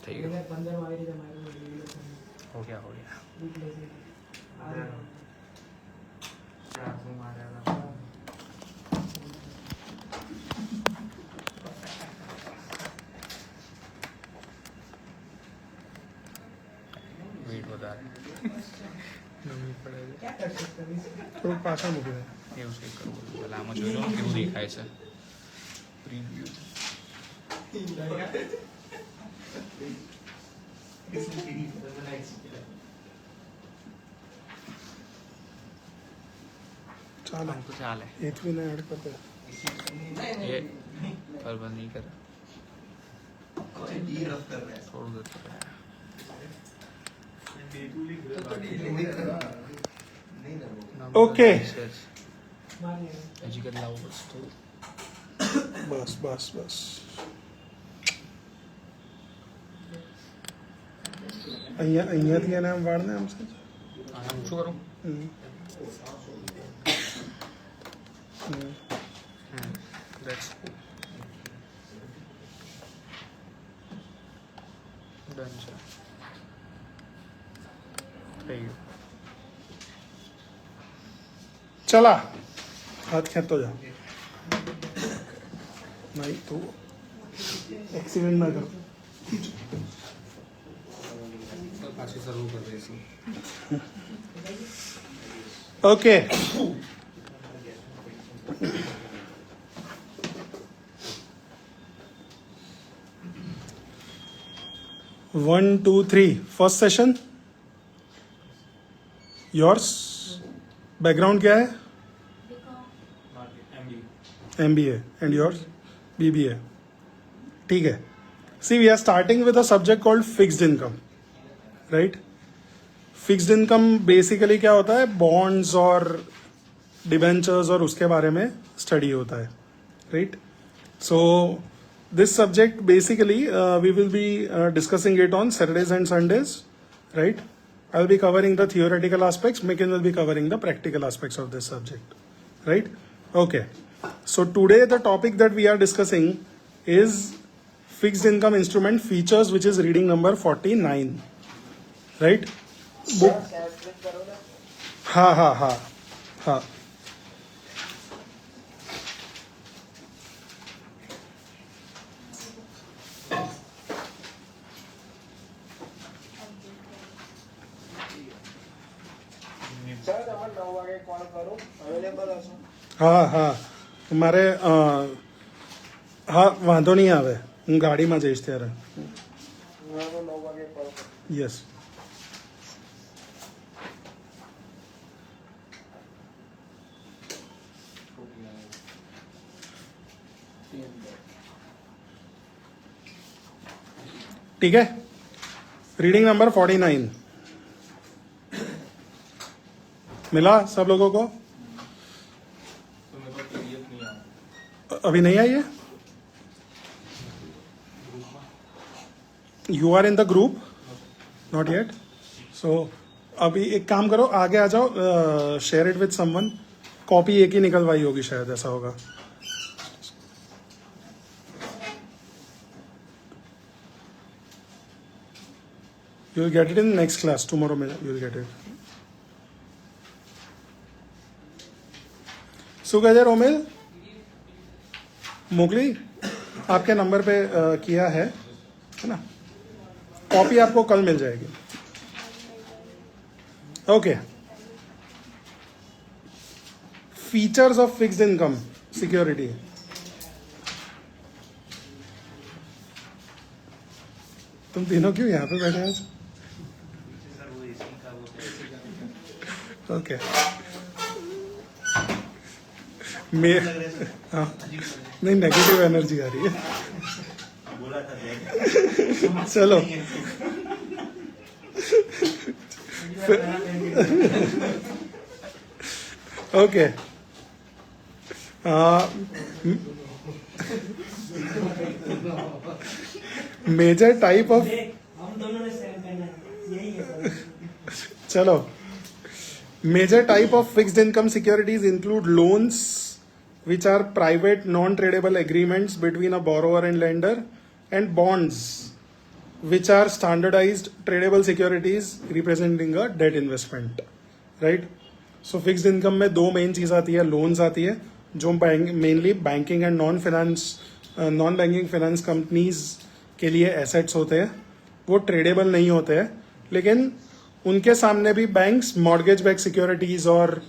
થઈ ગયું हो गया वेट बता रहे થોડુંક પાછળ મૂકી દે. એવું કંઈક કરવું એટલે આમાં જોઈ લો કેવું દેખાય છે પ્રીવ્યુ ચાલે તો ચાલે એથવીને એડ કર દે. એ બરાબર નહીં કરે થોડું જતું રહે ઓકે હજી કરી લાવવું પડશે થોડું બસ બસ બસ અહીંયાથી એને આમ વાળને આમ છે. આને હું શું કરું That's done છે થઈ ગયું ચલા હાથ ખેંચતો જા. નહીં તું એક્સિડન્ટ ના કર. પાછી શરૂ કરી દઈશું okay 1 2 3 first session yours background क्या है MBA एंड योर्स BBA ठीक है see we are starting with a subject called fixed income right fixed income basically क्या होता है बॉन्ड्स और डिबेंचर्स और उसके बारे में स्टडी होता है right so this subject basically we will be discussing it on Saturdays and Sundays, right? I will be covering the theoretical aspects. Mekin will be covering the practical aspects of this subject, right? Okay. So today the topic that we are discussing is fixed income instrument features, which is reading number 49, right? Book. Ha. હા મારે હા વાંધો નહીં આવે હું ગાડીમાં જઈશ ત્યારે યસ ठीक है रीडिंग नंबर 49 मिला सब लोगों को अभी नहीं आई है you are in the group not yet so अभी एक काम करो आगे आ जाओ share it with someone copy एक ही निकलवाई होगी शायद ऐसा होगा you will get it in next class tomorrow में यू विल गेट इट सुगजर रोमिल मोगली आपके नंबर पे किया है ना कॉपी आपको कल मिल जाएगी okay features of fixed income security तुम तीनों क्यों यहाँ पे बैठे आज ओके हाँ नहीं नेगेटिव एनर्जी आ रही है चलो ओके मेजर टाइप ऑफ चलो major type of fixed income securities include loans which are private non-tradable agreements between a borrower and lender and bonds which are standardized tradable securities representing a debt investment, right? So fixed income में दो main चीज आती है, loans आती है जो mainly banking and non banking finance companies के लिए एसेट्स होते हैं, वो ट्रेडेबल नहीं होते हैं, लेकिन उनके सामने भी बैंक्स मॉर्गेज बैक सिक्योरिटीज और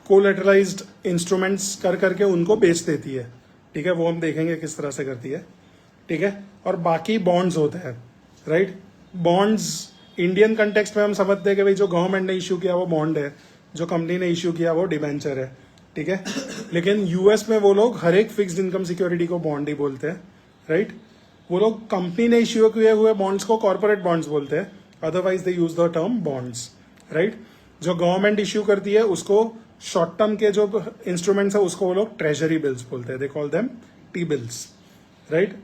कोलेटरलाइज्ड इंस्ट्रूमेंट्स कर करके उनको बेच देती है, ठीक है? वो हम देखेंगे किस तरह से करती है, ठीक है? और बाकी बॉन्ड्स होते हैं, राइट? बॉन्ड्स इंडियन कंटेक्स्ट में हम समझते हैं कि भाई जो गवर्नमेंट ने इश्यू किया वो बॉन्ड है, जो कंपनी ने इश्यू किया वो डिबेंचर है, ठीक है? लेकिन यूएस में वो लोग हर एक फिक्स्ड इनकम सिक्योरिटी को बॉन्ड ही बोलते हैं, राइट? वो लोग कंपनी ने इश्यू किए हुए बॉन्ड्स को कॉर्पोरेट बॉन्ड्स बोलते हैं, otherwise they use the term bonds, right? जो गवर्नमेंट इश्यू करती है उसको शॉर्ट टर्म के जो इंस्ट्रूमेंट्स है उसको वो लोग ट्रेजरी बिल्स बोलते हैं, they call them T bills, right?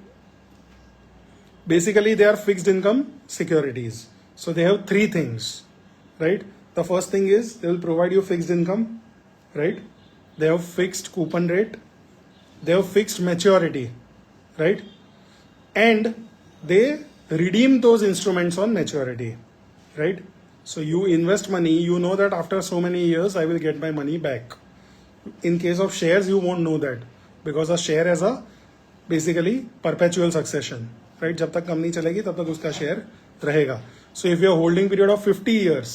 Basically, they are fixed income securities. So they have three things, right? The first thing is they will provide you fixed income, right? They have fixed coupon rate, they have fixed maturity, right? And they redeem those instruments on maturity, right? So you invest money, you know that after so many years I will get my money back. In case of shares, you won't know that because a share has a basically perpetual succession, right? जब तक company चलेगी तब तक उसका share रहेगा. So if you are holding period of 50 years,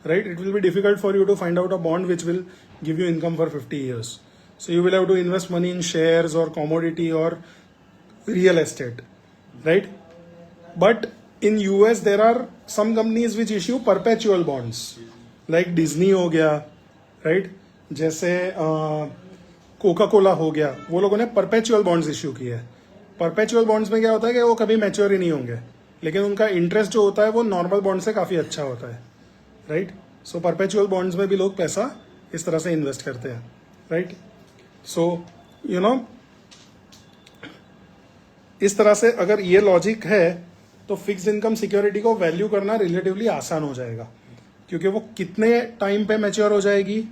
right, it will be difficult for you to find out a bond which will give you income for 50 years. So you will have to invest money in shares और commodity और real estate, right? But in US there are some companies which issue perpetual bonds, like Disney हो गया, right? जैसे Coca Cola हो गया, वो लोगों ने परपेचुअल बॉन्ड्स इश्यू किए हैं. परपेचुअल बॉन्ड्स में क्या होता है कि वो कभी मैच्योर ही नहीं होंगे, लेकिन उनका इंटरेस्ट जो होता है वो नॉर्मल बॉन्ड से काफी अच्छा होता है, राइट? सो परपेचुअल बॉन्ड्स में भी लोग पैसा इस तरह से इन्वेस्ट करते हैं, राइट? सो इस तरह से अगर ये लॉजिक है तो फिक्स्ड इनकम सिक्योरिटी को वैल्यू करना रिलेटिवली आसान हो जाएगा, क्योंकि वो कितने टाइम पे मैच्योर हो जाएगी,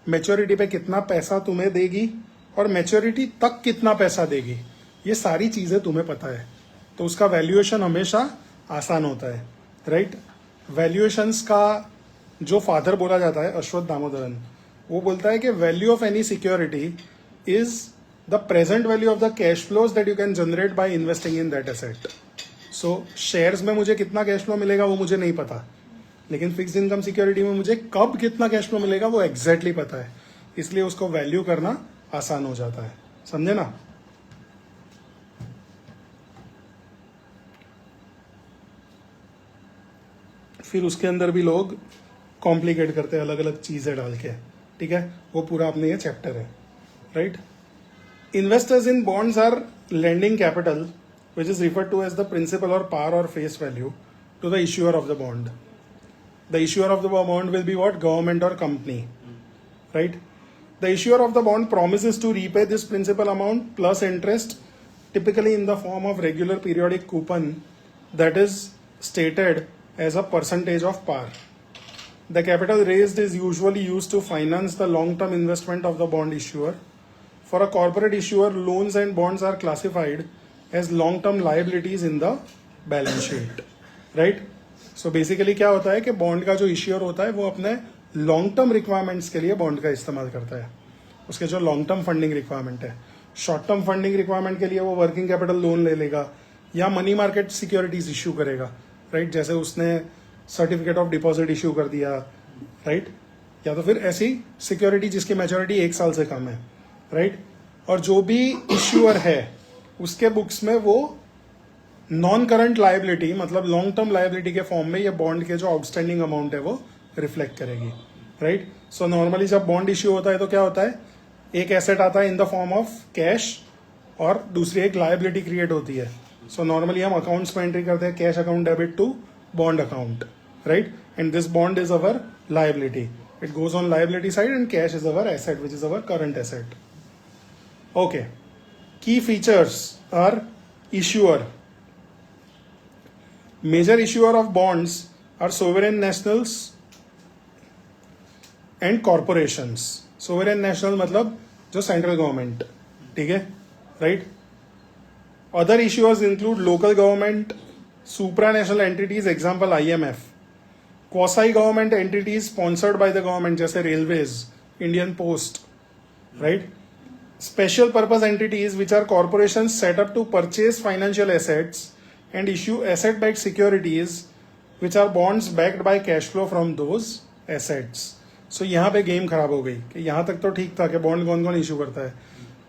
मैच्योरिटी पे कितना पैसा तुम्हें देगी और मैच्योरिटी तक कितना पैसा देगी, ये सारी चीजें तुम्हें पता है, तो उसका वैल्यूएशन हमेशा आसान होता है, राइट? वैल्यूएशंस का जो फादर बोला जाता है अश्वत्थ दामोदरन, वो बोलता है कि value of any security is the present value of the cash flows that you can generate by investing in that asset. So shares में मुझे कितना कैश फ्लो मिलेगा वो मुझे नहीं पता, लेकिन फिक्स्ड इनकम सिक्योरिटी में मुझे कब कितना कैश फ्लो मिलेगा वो एग्जैक्टली पता है, इसलिए उसको वैल्यू करना आसान हो जाता है. समझे ना? फिर उसके अंदर भी लोग कॉम्प्लिकेट करते हैं अलग अलग चीजें डाल के, ठीक है? वो पूरा अपने ये चैप्टर है, right? Investors in bonds are lending capital which is referred to as the principal or par or face value to the issuer of the bond. The issuer of the bond will be what? Government or company, right? The issuer of the bond promises to repay this principal amount plus interest, typically in the form of regular periodic coupon that is stated as a percentage of par. The capital raised is usually used to finance the long-term investment of the bond issuer. For a corporate issuer, loans and bonds are classified as long-term liabilities in the balance sheet, right? So basically क्या होता है कि bond का जो issuer होता है वो अपने लॉन्ग टर्म रिक्वायरमेंट्स के लिए बॉन्ड का इस्तेमाल करता है. उसके जो लॉन्ग टर्म फंडिंग रिक्वायरमेंट है, शॉर्ट टर्म फंडिंग रिक्वायरमेंट के लिए वो वर्किंग कैपिटल लोन ले लेगा या मनी मार्केट सिक्योरिटीज इश्यू करेगा, राइट? जैसे उसने सर्टिफिकेट ऑफ डिपॉजिट इश्यू कर दिया, राइट? या तो फिर ऐसी सिक्योरिटी जिसकी मैच्योरिटी 1 साल से कम है, राइट? और जो भी इश्यूअर है उसके बुक्स में वो नॉन करंट लायबिलिटी, मतलब लॉन्ग टर्म लायबिलिटी के फॉर्म में ये बॉन्ड के जो आउटस्टैंडिंग अमाउंट है वो रिफ्लेक्ट करेगी, राइट? सो नॉर्मली जब बॉन्ड इश्यू होता है तो क्या होता है, एक एसेट आता है in the form of cash और दूसरी एक लायबिलिटी क्रिएट होती है. सो नॉर्मली हम अकाउंट्स में एंट्री करते हैं cash account debit to bond account, right? And this bond is our liability. It goes on liability side and cash is our asset, which is our current asset. Okay. Key features are issuer. Major issuer of bonds are sovereign nationals and corporations. Sovereign national मतलब जो central government, ठीक है, right? Other issuers include local government, supranational entities, example IMF, quasi government entities sponsored by the government, जैसे railways, Indian Post, right? Special purpose entities which are corporations set up to purchase financial assets and issue asset backed securities which are bonds backed by cash flow from those assets. So यहाँ पे game खराब हो गई कि यहाँ तक तो ठीक था कि बॉन्ड कौन कौन इशू करता है,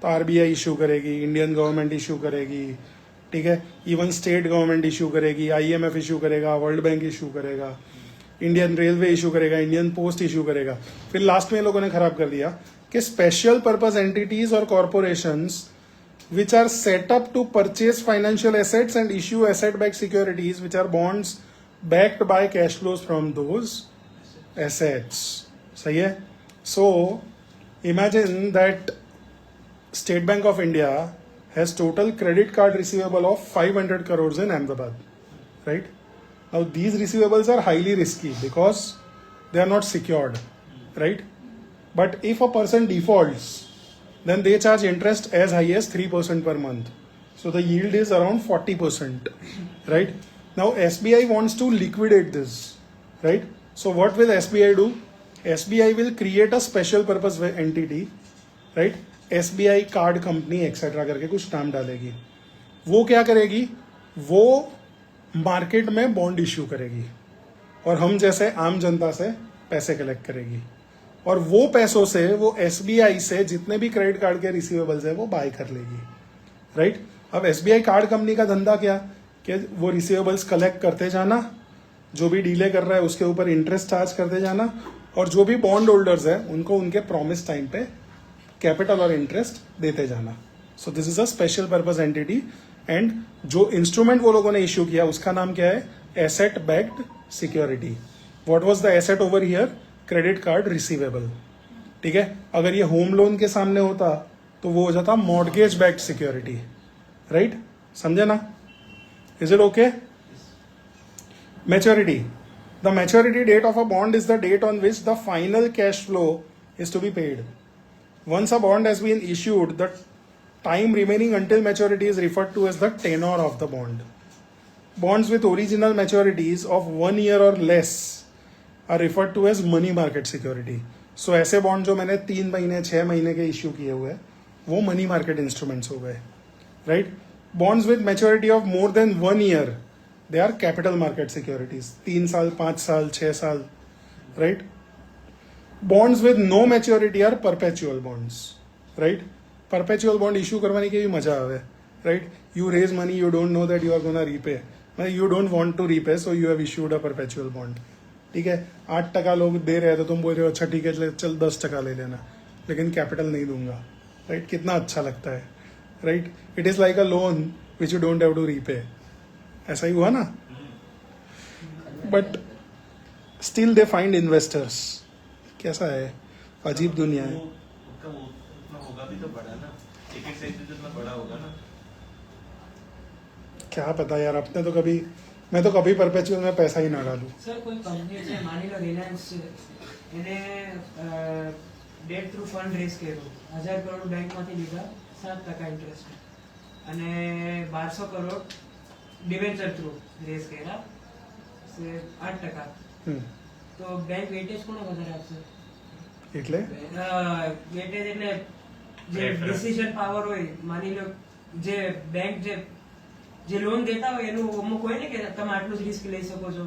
तो आरबीआई इशू करेगी, इंडियन गवर्नमेंट इशू करेगी, ठीक है, इवन स्टेट गवर्नमेंट इशू करेगी, आईएमएफ इशू करेगा, वर्ल्ड बैंक इशू करेगा, इंडियन रेलवे इशू करेगा, इंडियन पोस्ट इशू करेगा. फिर लास्ट में लोगों ने खराब कर दिया कि स्पेशल पर्पस एंटिटीज और corporations which are set up to purchase financial assets and issue asset-backed securities which are bonds backed by cash flows from those assets. सही है? So imagine that State Bank of India has total credit card receivable of 500 crores in Ahmedabad, right? Now these receivables are highly risky because they are not secured, right? But if a person defaults, then they charge interest as high as 3% per month. So the yield is around 40%, right? Now SBI wants to liquidate this, right? So what will SBI do? SBI will create a special purpose entity, right? SBI card company etc. करके कुछ नाम डालेगी. वो क्या करेगी? वो market में bond issue करेगी और हम जैसे आम जनता से पैसे कलेक्ट करेगी और वो पैसों से वो एसबीआई से जितने भी क्रेडिट कार्ड के रिसीवेबल्स है वो बाय कर लेगी, राइट? अब एसबीआई कार्ड कंपनी का धंधा क्या कि वो रिसीवेबल्स कलेक्ट करते जाना, जो भी डीले कर रहा है उसके ऊपर इंटरेस्ट चार्ज करते जाना और जो भी बॉन्ड होल्डर्स है उनको उनके प्रॉमिस टाइम पे कैपिटल और इंटरेस्ट देते जाना. सो this is a special purpose entity and जो इंस्ट्रूमेंट वो लोगों ने इश्यू किया उसका नाम क्या है? Asset backed security. What was the asset over here? Credit card receivable. ठीक है, अगर ये होम लोन के सामने होता तो वो हो जाता मॉर्गेज बैक्ड सिक्योरिटी, राइट? समझे ना? Is it okay? Maturity. The maturity date of a bond is the date on which the final cash flow is to be paid. Once a bond has been issued, the time remaining until maturity is referred to as the tenor of the bond. Bonds with original maturities of 1 year or less are referred to as money market security. So ऐसे bond जो मैंने 3 महीने 6 महीने के issue किए हुए वो money market instruments हो गए, right? Bonds with maturity of more than 1 year they are capital market securities. 3 साल 5 साल 6 साल, right? Bonds with no maturity are perpetual bonds, right? Perpetual bond issue करवाने के भी मजा आवे, right? You raise money, you don't know that you are gonna repay, you don't want to repay, so you have issued a perpetual bond. ठीक है, 8% लोग दे रहे हैं तो तुम बोल रहे हो अच्छा ठीक है चल 10% ले लेना, लेकिन कैपिटल नहीं दूंगा, राइट? कितना अच्छा लगता है, right? It is like a loan which you don't have to repay. ऐसा ही हुआ ना? But still they find investors. कैसा है, अजीब दुनिया है. उनका वो उतना होगा भी तो बड़ा ना, एक साइज जितना बड़ा होगा ना. क्या पता यार, अपने तो कभी, मैं तो कभी परपेचुअल में पैसा ही ना डालूं. સર કોઈ કંપની છે માની લો રિલાયન્સ છે એને ડેટ થ્રુ ફંડ રેઝ કર્યું 1000 કરોડ બેંકમાંથી લીધા 7% ઇન્ટરેસ્ટ અને 1200 કરોડ ડિબેન્ચર થ્રુ રેઝ કર્યા 8%. તો બેંક વેટેજ કોને વધારે આપશે? એટલે વેટેજ એટલે જે ડિસિઝન પાવર હોય, માની લો જે બેંક જે લોન દેતા હોય એનું અમુક હોય ને કે તમે આટલું જ રિસ્ક લઈ શકો છો.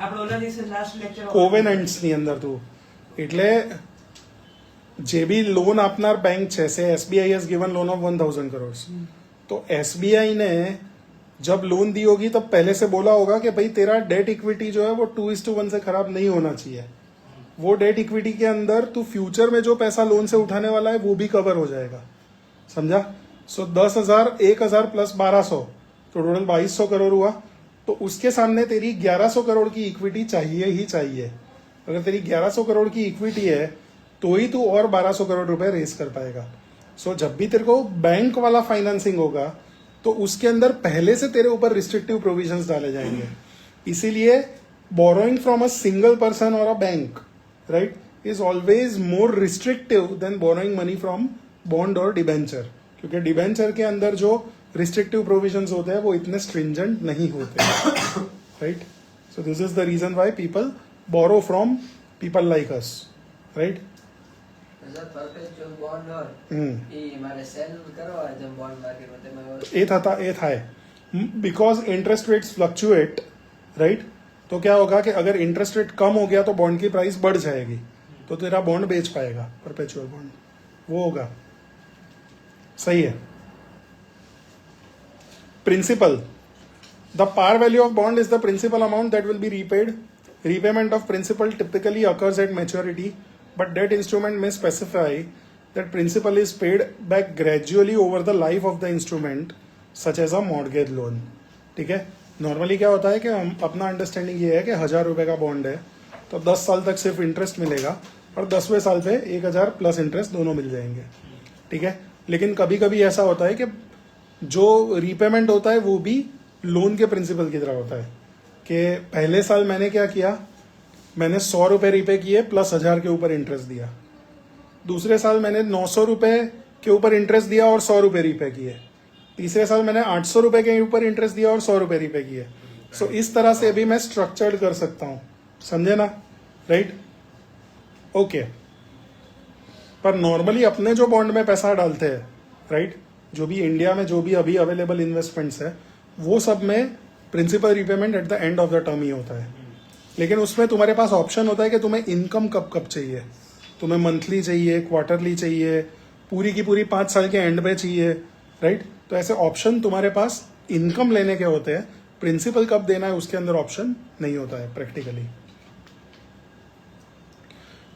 આપણે ઓલા દિવસે લાસ્ટ લેક્ચર કોવેનન્ટ્સ ની અંદર તું એટલે જે भी लोन આપનાર बैंक છે से SBI has given loan of 1000 crore. तो एसबीआई ने जब लोन दी होगी तब पहले से बोला होगा कि भाई तेरा डेट इक्विटी जो है वो 2:1 से खराब नहीं होना चाहिए. वो डेट इक्विटी के अंदर तू फ्यूचर में जो पैसा लोन से उठाने वाला है वो भी कवर हो जाएगा. समझा? सो 10,000 1,000 प्लस 1200 तो टोटल 2200 करोड़ हुआ. तो उसके सामने तेरी 1100 करोड़ की इक्विटी चाहिए ही चाहिए. अगर तेरी 1100 करोड़ की इक्विटी है तो ही तू और 1200 करोड़ रुपए रेस कर पाएगा. सो जब भी तेरे को बैंक वाला फाइनेंसिंग होगा तो उसके अंदर पहले से तेरे ऊपर रिस्ट्रिक्टिव प्रोविजंस डाले जाएंगे. इसीलिए borrowing from a single person और a bank, right, is always more restrictive than borrowing money from bond और डिबेंचर. क्योंकि डिबेंचर के अंदर जो रिस्ट्रिक्टिव प्रोविजंस होते हैं वो इतने स्ट्रिंजेंट नहीं होते, right? So this is the reason why people borrow from people like us, right? Perpetual bond હોય એ મારે સેલ કરવા જેમ બોન્ડ માર્કેટમાં તેમાં એ થાય because interest rates fluctuate, right? तो क्या होगा कि अगर इंटरेस्ट रेट कम हो गया तो बॉन्ड की प्राइस बढ़ जाएगी, तो तेरा बॉन्ड बेच पाएगा, परपेचुअल बॉन्ड वो होगा। सही है। Principal, the par value of bond is the principal amount that will be repaid. Repayment of principal typically occurs at maturity, but debt instrument may specify that principal is paid back gradually over the life of the instrument, such as a mortgage loan। ठीक है, normally क्या होता है कि हम अपना understanding ये है कि 1000 रुपए का बॉन्ड है तो 10 साल तक सिर्फ इंटरेस्ट मिलेगा और 10वें साल पे 1000 प्लस इंटरेस्ट दोनों मिल जाएंगे, ठीक है? लेकिन कभी कभी ऐसा होता है कि जो रीपेमेंट होता है वो भी लोन के प्रिंसिपल की तरह होता है कि पहले साल मैंने क्या किया, मैंने 100 रुपए रीपे किए प्लस 1000 के ऊपर इंटरेस्ट दिया। दूसरे साल मैंने 900 रुपए के ऊपर इंटरेस्ट दिया और 100 रुपए रीपे किए। तीसरे साल मैंने 800 रुपए के ऊपर इंटरेस्ट दिया और 100 रुपए रीपे किए। सो इस तरह से भी मैं स्ट्रक्चर्ड कर सकता हूं, समझे ना, राइट? ओके। पर नॉर्मली अपने जो बॉन्ड में पैसा डालते हैं, राइट, जो भी इंडिया में जो भी अभी अवेलेबल इन्वेस्टमेंट्स है वो सब में principal repayment at the end of the term ही होता है। लेकिन उसमें तुम्हारे पास ऑप्शन होता है कि तुम्हें इनकम कब कब चाहिए, तुम्हें मंथली चाहिए, क्वार्टरली चाहिए, पूरी की पूरी 5 साल के एंड पे चाहिए, राइट? तो ऐसे ऑप्शन तुम्हारे पास इनकम लेने के होते हैं, प्रिंसिपल कब देना है उसके अंदर ऑप्शन नहीं होता है practically.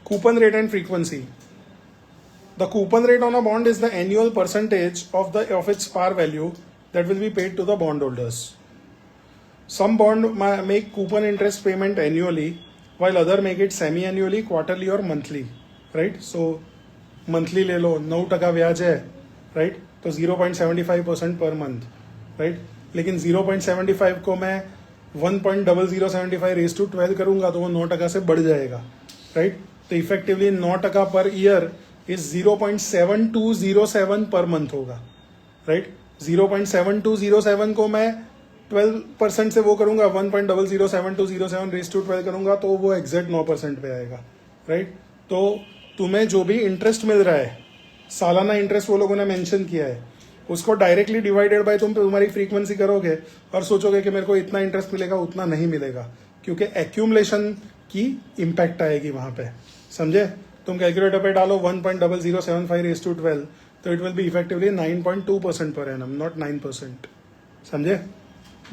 Coupon rate and frequency, the coupon rate on a bond is the annual percentage of its par value that will be paid to the bond holders. Some bond make coupon interest payment annually, while other make it semi-annually, quarterly or monthly, right? So monthly ले लो, 9% ब्याज है, right? तो 0.75% per month, right? लेकिन 0.75 को मैं 1.0075 raise to 12 करूंगा तो वो 9% से बढ़ जाएगा, right? तो effectively 9% per year is 0.7207 per month होगा, राइट? 0.7207 को मैं 12% से वो करूंगा, 1.007207 रेज टू 12 करूंगा तो वो एग्जैक्ट 9% पे आएगा, राइट? तो तुम्हें जो भी इंटरेस्ट मिल रहा है, सालाना इंटरेस्ट वो लोगों ने मेंशन किया है, उसको डायरेक्टली डिवाइडेड बाय तुम्हारी फ्रीक्वेंसी करोगे और सोचोगे कि मेरे को इतना इंटरेस्ट मिलेगा, उतना नहीं मिलेगा, क्योंकि एक्यूमुलेशन की इम्पैक्ट आएगी वहां पे, समझे? तुम कैलकुलेटर पे डालो 1.0075 रेज टू 12 तो it will B effectively 9.2% per annum, not 9%, समझे?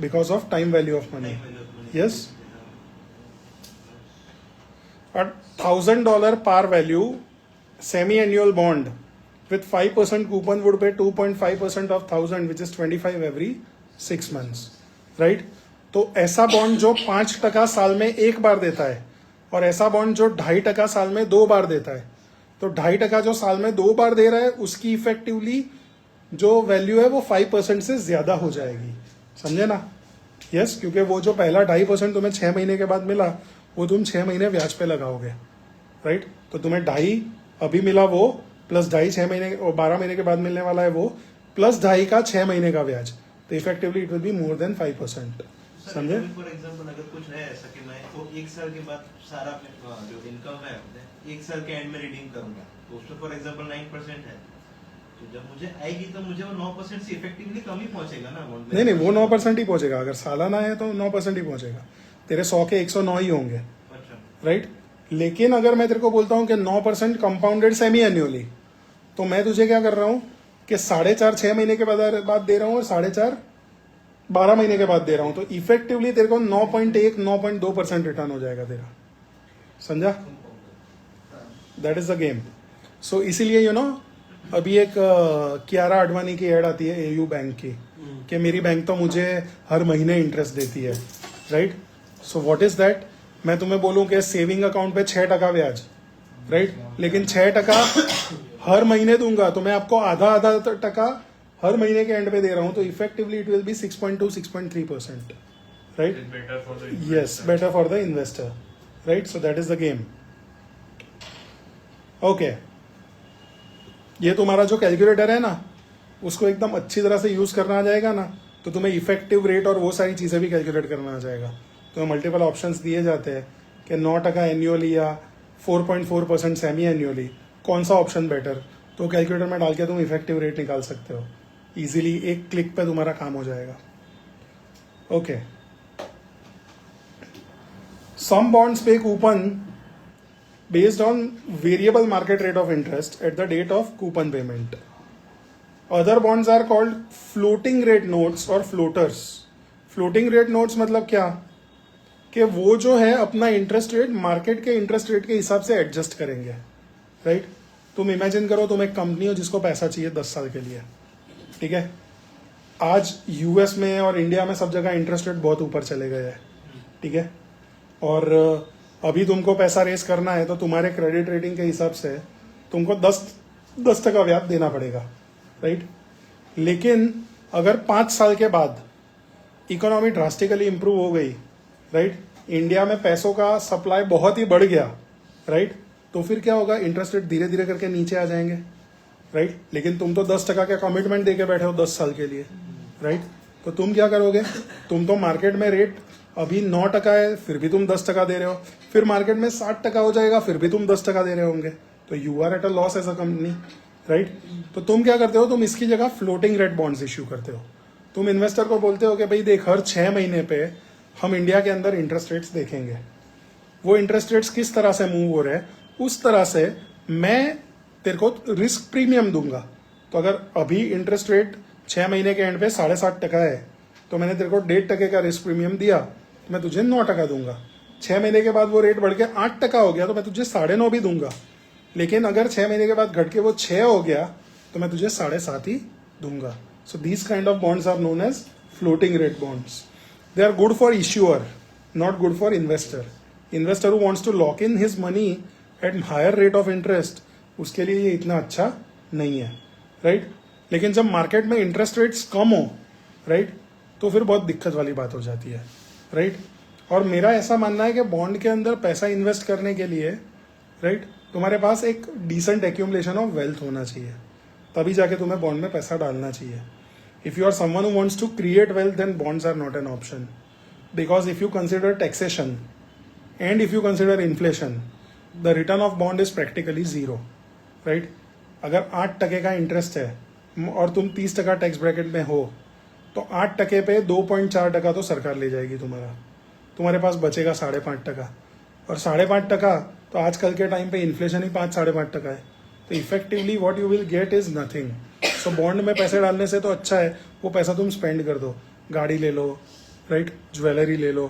Because of time value of money. Yes. A $1,000 par value semi-annual bond with 5% coupon would pay 2.5% of 1,000, which is 25 every 6 months, right? तो ऐसा bond जो 5% साल में एक बार देता है और ऐसा बॉन्ड जो 2.5% साल में 2 बार देता है, तो 2.5% जो साल में 2 बार दे रहा है उसकी इफेक्टिवली जो वैल्यू है वो 5% से ज्यादा हो जाएगी, समझे ना? यस, क्योंकि वो जो पहला 2.5% तुम्हें 6 महीने के बाद मिला वो तुम 6 महीने ब्याज पे लगाओगे, राइट? तो तुम्हें 2.5 अभी मिला वो प्लस 2.5 6 महीने और 12 महीने के बाद मिलने वाला है वो प्लस 2.5 का 6 महीने का ब्याज, तो effectively it will be more than 5%, समझे? फॉर एग्जांपल अगर कुछ है ऐसा कि मैं तो 1 साल के बाद सारा जो इनकम है 1 साल के एंड में रिडीम करूंगा, तो उसमें फॉर एग्जांपल 9% है, तो जब मुझे आएगी तो मुझे वो 9% से इफेक्टिवली कम ही पहुंचेगा ना अमाउंट में? नहीं, वो 9% ही पहुंचेगा, अगर सालाना है तो 9% ही पहुंचेगा, तेरे 100 के 109 ही होंगे, राइट? लेकिन अगर मैं तेरे को बोलता हूँ कि 9% कंपाउंडेड सेमी एन्युअली, तो मैं तुझे क्या कर रहा हूँ कि 4.5 6 महीने के बाद दे रहा हूँ और 4.5 12 महीने के बाद दे रहा हूँ, तो इफेक्टिवली तेरे को 9.1 9.2% रिटर्न हो जाएगा तेरा, समझा? That is the game. So इसीलिए यू नो अभी एक कियारा आडवाणी की एड आती है एयू बैंक की कि मेरी बैंक तो मुझे हर महीने इंटरेस्ट देती है, right? So what is that? मैं तुम्हें बोलूं कि सेविंग अकाउंट पे 6% ब्याज, राइट? लेकिन 6% हर महीने दूंगा तो मैं आपको आधा टका हर महीने के एंड पे दे रहा हूं, तो effectively it will B 6.2 6.3%, right? Yes, better for the investor, right? So that is the game. Okay, ये तुम्हारा जो कैलकुलेटर है ना, उसको एकदम अच्छी तरह से यूज़ करना आ जाएगा ना, तो तुम्हें इफेक्टिव रेट और वो सारी चीज़ें भी कैलकुलेट करना आ जाएगा। तुम्हें मल्टीपल ऑप्शंस दिए जाते हैं कि 9% एन्युअली या 4.4% सेमी एन्युअली, कौन सा ऑप्शन बेटर, तो कैलकुलेटर में डाल के तुम इफेक्टिव रेट निकाल सकते हो इजीली, एक क्लिक पे तुम्हारा काम हो जाएगा। ओके, सम बॉन्ड्स पे coupon based on variable market rate of interest at the date of coupon payment. Other bonds are called floating rate notes or floaters. Floating rate notes मतलब क्या, कि वो जो है अपना इंटरेस्ट रेट मार्केट के interest rate के हिसाब से एडजस्ट करेंगे, राइट? तुम इमेजिन करो तुम एक कंपनी हो जिसको पैसा चाहिए 10 साल के लिए, ठीक है? आज यूएस में और इंडिया में सब जगह इंटरेस्ट रेट बहुत ऊपर चले गए हैं, ठीक है? और अभी तुमको पैसा रेस करना है तो तुम्हारे क्रेडिट रेटिंग के हिसाब से तुमको 10% ब्याज देना पड़ेगा, राइट? लेकिन अगर 5 साल के बाद इकोनॉमी ड्रास्टिकली इंप्रूव हो गई, राइट, इंडिया में पैसों का सप्लाई बहुत ही बढ़ गया, राइट, तो फिर क्या होगा, इंटरेस्ट रेट धीरे धीरे करके नीचे आ जाएंगे, राइट? लेकिन तुम तो 10% का कमिटमेंट देके बैठे हो 10 साल के लिए, राइट? तो तुम क्या करोगे, तुम तो मार्केट में रेट अभी 9% है, फिर भी तुम 10% दे रहे हो, फिर मार्केट में 60% हो जाएगा, फिर भी तुम 10% दे रहे होंगे, तो you are at a loss as a company, right? तो तुम क्या करते हो, तुम इसकी जगह फ्लोटिंग रेट बॉन्ड्स इश्यू करते हो। तुम इन्वेस्टर को बोलते हो कि भाई देख, हर 6 महीने पे हम इंडिया के अंदर इंटरेस्ट रेट्स देखेंगे, वो इंटरेस्ट रेट्स किस तरह से मूव हो रहे हैं, उस तरह से मैं तेरे को रिस्क प्रीमियम दूंगा। तो अगर अभी इंटरेस्ट रेट 6 महीने के एंड पे 7.5% है, तो मैंने तेरे को 1.5% का रिस्क प्रीमियम दिया, तो मैं तुझे 9% दूंगा। 6 महीने के बाद वो रेट बढ़ के 8% हो गया, तो मैं तुझे 9.5 भी दूंगा। लेकिन अगर 6 महीने के बाद घट के वो 6 हो गया, तो मैं तुझे 7.5 ही दूंगा। So these kind of bonds are known as floating rate bonds. They are good for issuer, not good for investor. Investor who wants to lock in his money at higher rate of interest, उसके लिए ये इतना अच्छा नहीं है, right? लेकिन जब market में इंटरेस्ट रेट्स कम हो, राइट, तो फिर बहुत दिक्कत वाली बात हो जाती है, राइट? और मेरा ऐसा मानना है कि बॉन्ड के अंदर पैसा इन्वेस्ट करने के लिए, राइट, तुम्हारे पास एक डिसेंट एक्यूमुलेशन ऑफ वेल्थ होना चाहिए, तभी जाके तुम्हें बॉन्ड में पैसा डालना चाहिए। If you are someone who wants to create wealth, then bonds are not an option, because if you consider taxation and if you consider inflation, the return of bond is practically zero, right? अगर 8% का interest है और तुम 30% tax bracket में हो, तो 8% पे 2.4% तो सरकार ले जाएगी तुम्हारे पास बचेगा 5.5%, और 5.5% तो आजकल के टाइम पे इन्फ्लेशन ही 5-5.5% है, तो effectively what you will gate is nothing. So bond में पैसे डालने से तो अच्छा है वो पैसा तुम स्पेंड कर दो, गाड़ी ले लो, राइट, ज्वेलरी ले लो,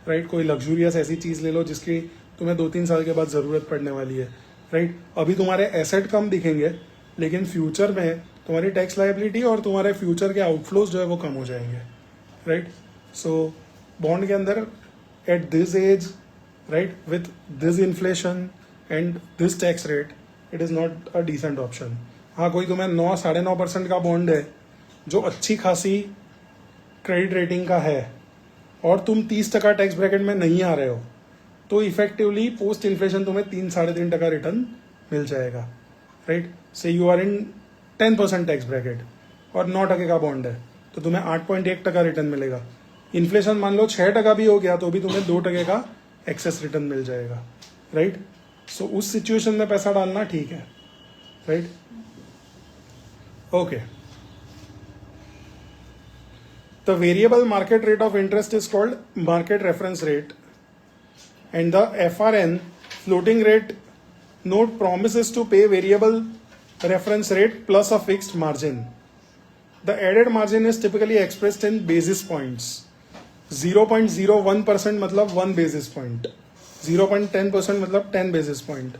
राइट, कोई लग्जूरियस ऐसी चीज़ ले लो जिसकी तुम्हें 2-3 साल के बाद ज़रूरत पड़ने वाली है, राइट? अभी तुम्हारे एसेट कम दिखेंगे, लेकिन फ्यूचर में तुम्हारी टैक्स लायबिलिटी और तुम्हारे फ्यूचर के आउटफ्लोज जो है वो कम हो जाएंगे, राइट? सो बॉन्ड के अंदर at this age, right, with this inflation and this tax rate, it is not a decent option. हाँ, कोई तुम्हें 9-9.5% का बॉन्ड है जो अच्छी खासी क्रेडिट रेटिंग का है और तुम 30% टैक्स ब्रैकेट में नहीं आ रहे हो, तो इफेक्टिवली पोस्ट इन्फ्लेशन तुम्हें 3-3.5% रिटर्न मिल जाएगा, right? Say you are in 10% tax bracket और 9% का बॉन्ड है, तो तुम्हें 8.1% रिटर्न मिलेगा। इन्फ्लेशन मान लो 6% भी हो गया तो भी तुम्हें 2% का एक्सेस रिटर्न मिल जाएगा, राइट? सो उस सिचुएशन में पैसा डालना ठीक है, right? Okay, the variable market rate of interest is called market reference rate, and the FRN, floating rate note, promises to pay variable reference rate plus a fixed margin. The added margin is typically expressed in basis points. 0.01% मतलब 1 basis point, 0.10% मतलब 10 basis point.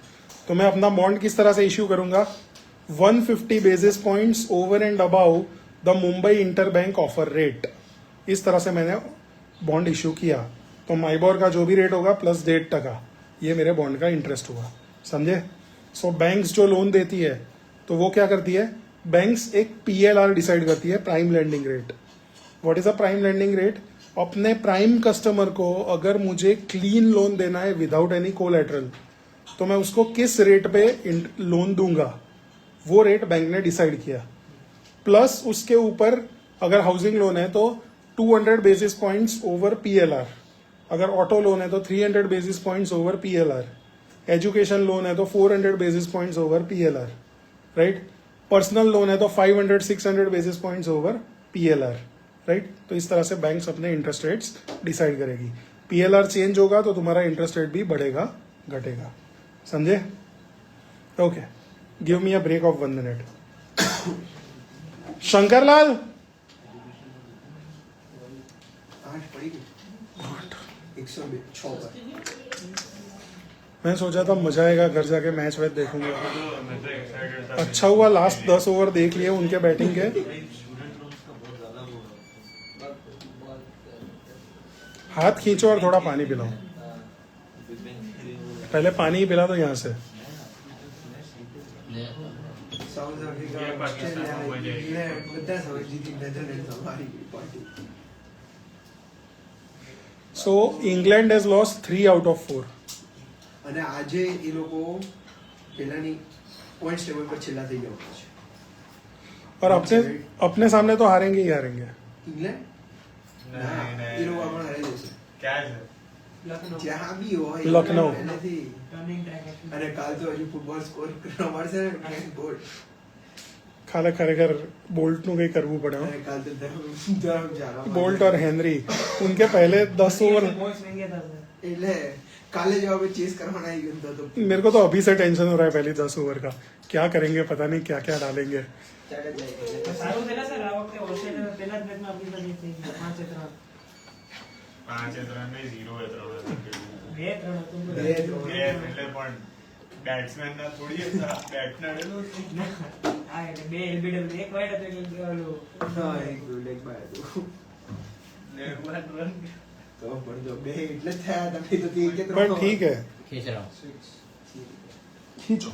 तो मैं अपना bond किस तरह से issue करूंगा, 150 basis points over and above the Mumbai Interbank offer rate. इस तरह से मैंने बॉन्ड इश्यू किया, तो माइबोर का जो भी रेट होगा प्लस 1.5%, ये मेरे बॉन्ड का इंटरेस्ट होगा, समझे? सो बैंक्स जो लोन देती है तो वो क्या करती है, बैंक्स एक PLR डिसाइड करती है, prime lending rate. What is a prime lending rate? अपने प्राइम कस्टमर को अगर मुझे क्लीन लोन देना है विदाउट एनी कोलैटरल, तो मैं उसको किस रेट पे लोन दूंगा, वो रेट बैंक ने डिसाइड किया। प्लस उसके ऊपर अगर हाउसिंग लोन है तो 200 बेसिस पॉइंट्स ओवर PLR, अगर ऑटो लोन है तो 300 basis points over PLR, education loan है तो 400 basis points over PLR, right. Personal loan है तो 500-600 basis points over PLR, right. तो इस तरह से बैंक्स अपने इंटरेस्ट रेट्स डिसाइड करेगी। PLR चेंज होगा तो तुम्हारा इंटरेस्ट रेट भी बढ़ेगा घटेगा, समझे? Okay, give me a break of 1 minute. Shankarlal, 8 पड़ी गई 106 पर। मैं सोचा था मजा आएगा, घर जाके मैच वैच देखूंगा। अच्छा हुआ लास्ट 10 ओवर देख लिए उनके बैटिंग के। स्टूडेंट लोन्स का बहुत ज्यादा वो है। हाथ खींचो और थोड़ा पानी पिलाओ। पहले पानी ही पिला दो यहाँ से। साउथ अफ्रीका, ये पाकिस्तान ऑस्ट्रेलिया, को मजा आएगी। इंग्लैंड બધા હવે જીતી નેધરલેન્ડ हमारी party. So England has lost 3 out of 4। અને આજે એ લોકો પહેલાની પોઈન્ટ્સ ટેબલ પર છેલ્લા થઈ ગયા છે। और अपने सामने तो हारेंगे ही हारेंगे। ઇંગ્લેન્ડ એ લોકો આપણે હરાઈ દેશે क्या है લખનઉ જ્યાં બી હોય લખનઉ। પહેલેથી। ટર્નિંગ ટ્રેક અને કાલ તો હજુ ફૂટબોલ સ્કોર રમાડશે ને બોર્ડ। ખાલે ખરેખર બોલ્ટનું કંઈ કરવું પડે હો। અને કાલ તો ધરમ જારા बोल्ट और हेनरी उनके पहले 10 ओवर। બોલ્સ વેંગે હતા સર એટલે કાલે જો આપણે ચેસ કરવાના આવી ગયો તો मेरे को तो अभी से टेंशन हो रहा है पहली 10 ओवर का, क्या करेंगे पता नहीं, क्या क्या डालेंगे। ચડે જાય સારું થયેલા સર આ વખતે ઓસ્ટ્રેલિયા પહેલા જ મેચમાં આપણી પાસે થઈ ગઈ 5-3 5 नहीं 0 બે ત્રણ હતું તો બે ત્રણ. એટલે પણ બેટ્સમેન ના થોડી હતા બેટ ના ડેલો હા એટલે બે એલબીડબ્લ્યુ એક વાઇડ હતો એટલે ઓલું હા એક લેગ બાય હતું રન તો પણ જો બે એટલે જ થયા તમે તો તે કે पर ठीक है, ખીચ રહા खींचो।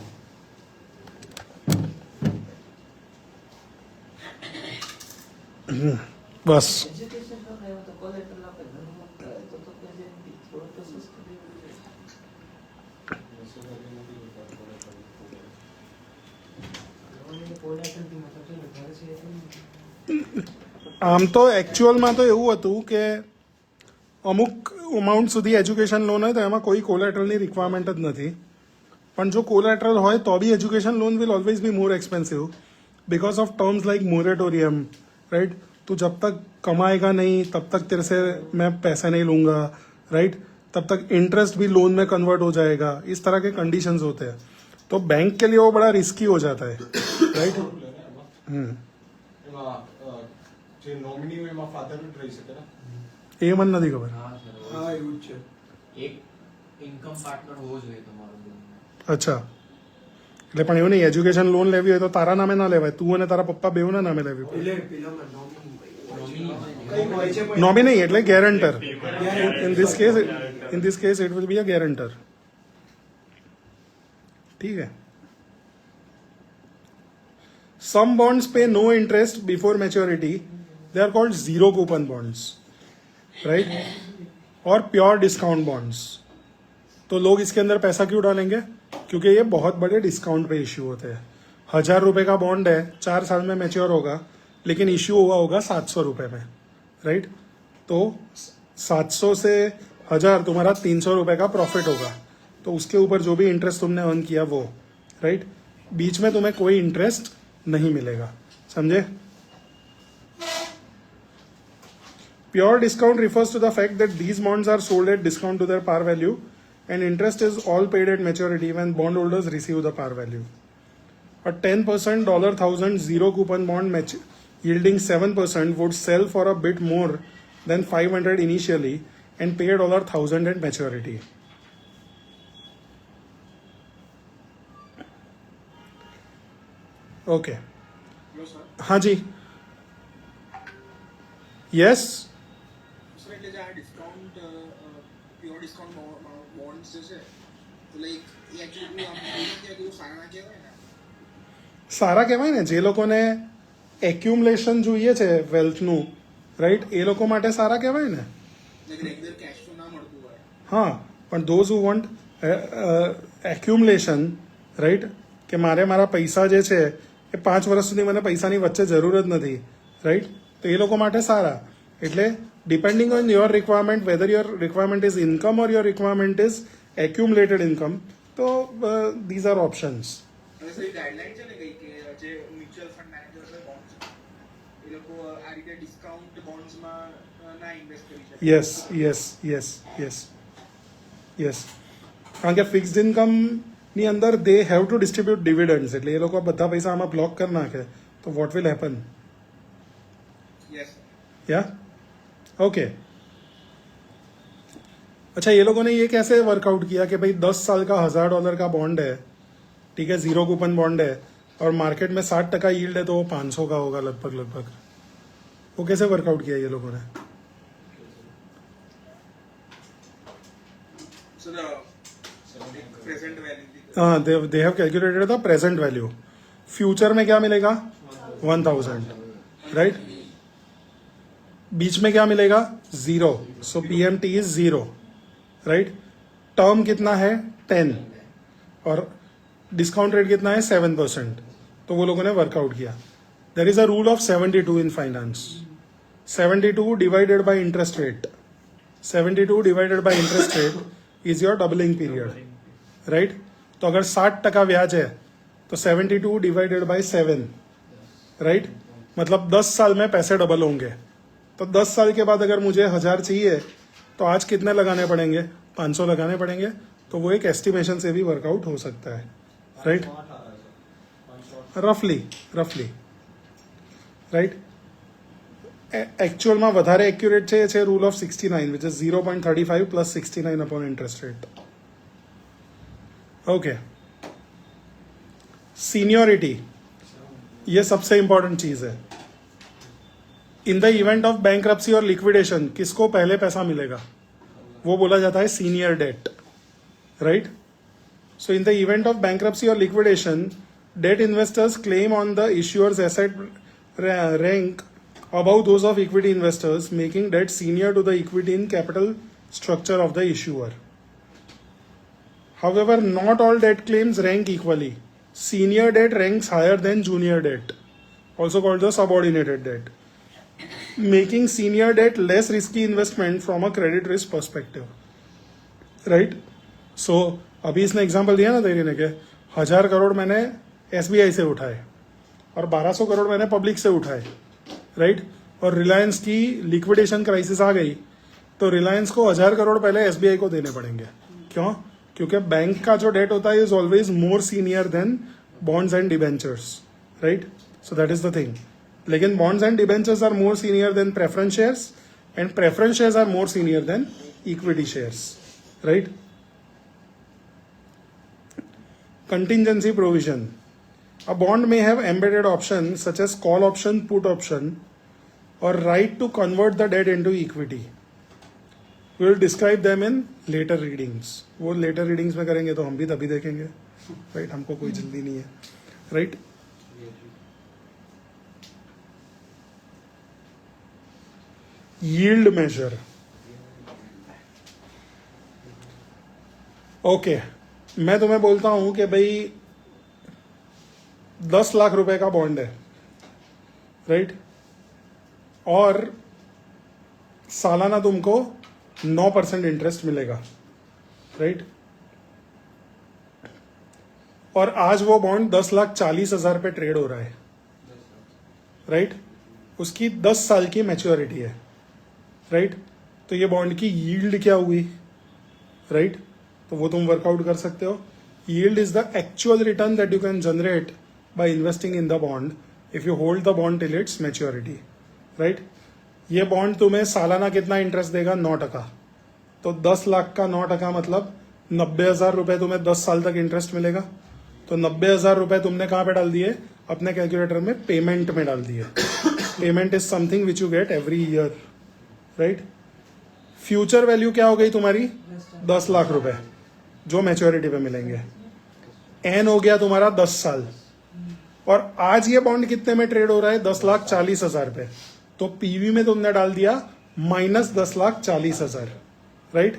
बस એજ્યુકેશન તો નહીં તો કોલેટર આપણે ઘરમાં કરે તો પછી થોડો પ્રોસેસ કરી કોલેટરથી મતલબ છે ને ઘર છે એટલે આમ તો એકચ્યુઅલમાં તો એવું હતું કે અમુક અમાઉન્ટ સુધી એજ્યુકેશન લોન હોય તો એમાં કોઈ કોલેટરલની રિક્વાયરમેન્ટ જ નથી, પણ જો કોલેટરલ હોય તો બી education loan will always be more expensive because of terms like moratorium, right. तो जब तक कमाएगा नहीं तब तक तेरे से मैं पैसे नहीं लूंगा, राइट। तब तक इंटरेस्ट भी लोन में कन्वर्ट हो जाएगा, इस तरह के कंडीशंस होते हैं। तो बैंक के लिए वो बड़ा रिस्की हो जाता है, राइट। એમાં જે નોમિની હોય એમાં ફાધર જ રહી શકે ને? એ મને નથી ખબર। હા સર હા એવું જ છે। એક ઇન્કમ પાર્ટનર હોવો જોઈએ તમારો અચ્છા, એટલે પણ એવું નહીં, એજ્યુકેશન લોન લેવી હોય તો તારા નામે ના લેવાય, તું અને તારા પપ્પા બેઉના નામે લેવી પડે। એટલે પેલામાં નોમિની નોમિની કઈ હોય છે પણ નોમિની એટલે guarantor. in this case it will be a guarantor, ठीक है। some bonds pay no interest before maturity, they are called zero coupon bonds, right। और प्योर डिस्काउंट बॉन्ड्स, तो लोग इसके अंदर पैसा क्यों डालेंगे, क्योंकि ये बहुत बड़े डिस्काउंट पे इश्यू होते हैं। 1000 रुपए का बॉन्ड है, 4 साल में मैच्योर होगा, लेकिन इश्यू हुआ होगा 700 रुपए में, राइट। तो 700 से 1000 तुम्हारा 300 रुपए का प्रॉफिट होगा, तो उसके ऊपर जो भी इंटरेस्ट तुमने अर्न किया वो, राइट। बीच में तुम्हें कोई इंटरेस्ट नहीं मिलेगा, समझे। Pure discount refers to the fact that these bonds are sold at discount to their par value and interest is all paid at maturity when bondholders receive the par value. A 10% $1,000 zero coupon bond yielding 7% would sell for a bit more than 500 initially and pay $1,000 at maturity. Okay. Hello sir, हाँ जी, yes. Sir એટલે જે આ discount pure discount bonds જે છે તો like એ actually આમ કે સારા કહેવાય ને? સારા કહેવાય ને, જે લોકોને એક્યુમલેશન જોઈએ છે વેલ્થનું, રાઈટ, એ લોકો માટે સારા કહેવાય ને। લાઈક રેગ્યુલર કેશ તો ના મળતું હોય। હા, પણ those who want accumulation, right, કે મારે મારા પૈસા જે છે એ કે 5 વર્ષ સુધી મને પૈસાની વચ્ચે જરૂર જ નથી, રાઈટ? તો એ લોકો માટે સારા. એટલે depending on your requirement, whether your requirement is income or your requirement is accumulated income, તો ધીઝ આર ઓપ્શન્સ. અને સર ગાઈડલાઈન છે ને કઈ કે જે મ્યુચ્યુઅલ ફંડ મેનેજર છે બોન્ડ્સ એ લોકો આ રીતે ડિસ્કાઉન્ટ બોન્ડ્સમાં ના ઇન્વેસ્ટ કરી શકે? Yes yes yes yes yes. કારણ કે ફિક્સ્ડ ઇન્કમની અંદર they have to distribute dividends, એટલે એ લોકો બધા પૈસા આમાં બ્લોક કરી નાખે તો વોટ વિલ હેપન? યસ या ओके. अच्छा, ये लोगों ने ये कैसे वर्कआउट किया कि भाई 10 साल का $1000 का बॉन्ड है, ठीक है, 0 कूपन बॉन्ड है, और मार्केट में 60% यील्ड है, तो वो 500 का होगा लगभग. वो कैसे वर्कआउट किया ये लोगों ने? सो द प्रेजेंट वैल्यू, हाँ, they have calculated the present value. Future में क्या मिलेगा? 1000, राइट? बीच में क्या मिलेगा? 0. सो PMT इज 0, राइट? टर्म कितना है? 10, और डिस्काउंट रेट कितना है? 7%. तो वो लोगों ने वर्कआउट किया. There is a rule of 72 in finance. 72 divided by interest rate. 72 divided by interest rate is your doubling period, right? तो अगर 60% ब्याज है तो 72 डिवाइडेड बाय 7, राइट? मतलब 10 साल में पैसे डबल होंगे. तो 10 साल के बाद अगर मुझे 1000 चाहिए तो आज कितने लगाने पड़ेंगे? 500 लगाने पड़ेंगे. तो वो एक एस्टिमेशन से भी वर्कआउट हो सकता है, राइट? रफली राइट. एक्चुअल में વધારે एक्यूरेट છે rule of 69, which is 0.35 plus 69 upon interest rate. Okay. Seniority, ये सबसे इंपॉर्टेंट चीज है. In the event of bankruptcy और लिक्विडेशन किसको पहले पैसा मिलेगा? वो बोला जाता है senior debt, right? So in the event of bankruptcy और liquidation, debt investors claim on the issuer's asset rank above those of equity investors, making debt senior to the equity in capital structure of the issuer. However, not all debt claims rank equally. Senior debt ranks higher than junior debt, also called the subordinated debt, making senior debt less risky investment from a credit risk perspective, right? So अभी इसने example दिया ना तेरी ने कि 1000 करोड़ मैंने SBI से उठाए और 1200 करोड़ मैंने पब्लिक से उठाए, राइट? और रिलायंस की लिक्विडेशन क्राइसिस आ गई तो रिलायंस को 1000 करोड़ पहले SBI को देने पड़ेंगे. क्यों? क्योंकि बैंक का जो डेट होता है is always more senior than bonds and debentures, right? So that is the thing. लेकिन bonds and debentures are more senior than preference shares, and preference shares are more senior than equity shares, right? Contingency provision. A bond may have embedded options such as call option, put option, or right to convert the debt into equity. We will describe them in later readings. वो later readings में करेंगे तो हम भी तभी देखेंगे, right? हमको कोई जल्दी नहीं है, right? Yield measure. Okay. मैं तुम्हें बोलता हूं कि भाई 10 लाख रुपए का बॉन्ड है, राइट? और सालाना तुमको 9% इंटरेस्ट मिलेगा, राइट? और आज वो बॉन्ड 10,40,000 पे ट्रेड हो रहा है, राइट? उसकी 10 साल की मैच्योरिटी है, राइट? तो ये बॉन्ड की यील्ड क्या हुई, राइट? तो वो तुम वर्कआउट कर सकते हो. Yield is the actual return that you can generate by investing in the bond if you hold the bond till it's maturity, right? ये बॉन्ड तुम्हें सालाना कितना इंटरेस्ट देगा? 9%. तो 10 लाख का 9% मतलब 90,000 रुपए तुम्हें 10 साल तक इंटरेस्ट मिलेगा. तो 90,000 रुपए तुमने कहाँ पे डाल दिए? अपने कैलकुलेटर में पेमेंट में डाल दिए. Payment is something which you get every year, right? Future value क्या हो गई तुम्हारी? 10 लाख रुपए जो मैच्योरिटी पे मिलेंगे. एन हो गया तुम्हारा 10 साल. और आज ये बॉन्ड कितने में ट्रेड हो रहा है? 10,40,000 पे. तो पीवी में तुमने डाल दिया माइनस 10,40,000, राइट?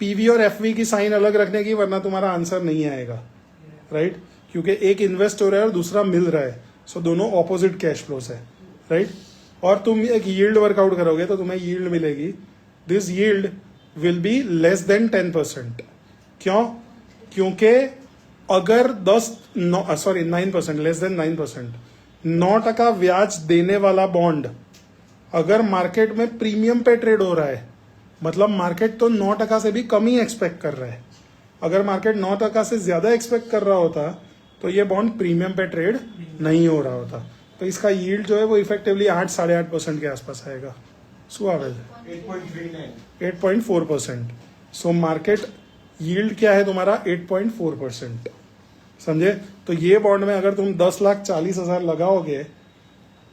पीवी और एफवी की साइन अलग रखने की, वरना तुम्हारा आंसर नहीं आएगा, राइट? क्योंकि एक इन्वेस्ट हो रहा है और दूसरा मिल रहा है. सो दोनों ऑपोजिट कैश फ्लोस है, राइट। और तुम एक यील्ड वर्कआउट करोगे तो तुम्हें यील्ड मिलेगी, this yield will be less than 10%। क्यों? क्योंकि अगर 9%, लेस देन 9%, 9% ब्याज देने वाला बॉन्ड अगर मार्केट में प्रीमियम पे ट्रेड हो रहा है, मतलब मार्केट तो 9% से भी कम ही एक्सपेक्ट कर रहा है। अगर मार्केट 9% से ज्यादा एक्सपेक्ट कर रहा होता तो ये बॉन्ड प्रीमियम पे ट्रेड नहीं हो रहा होता। तो इसका यील्ड जो है वो इफेक्टिवली 8-8.5% के आसपास आएगा। सुआवेज 8.4%। सो मार्केट यील्ड क्या है तुम्हारा? 8.4%। समझे? तो ये बॉन्ड में अगर तुम 10,40,000 लगाओगे,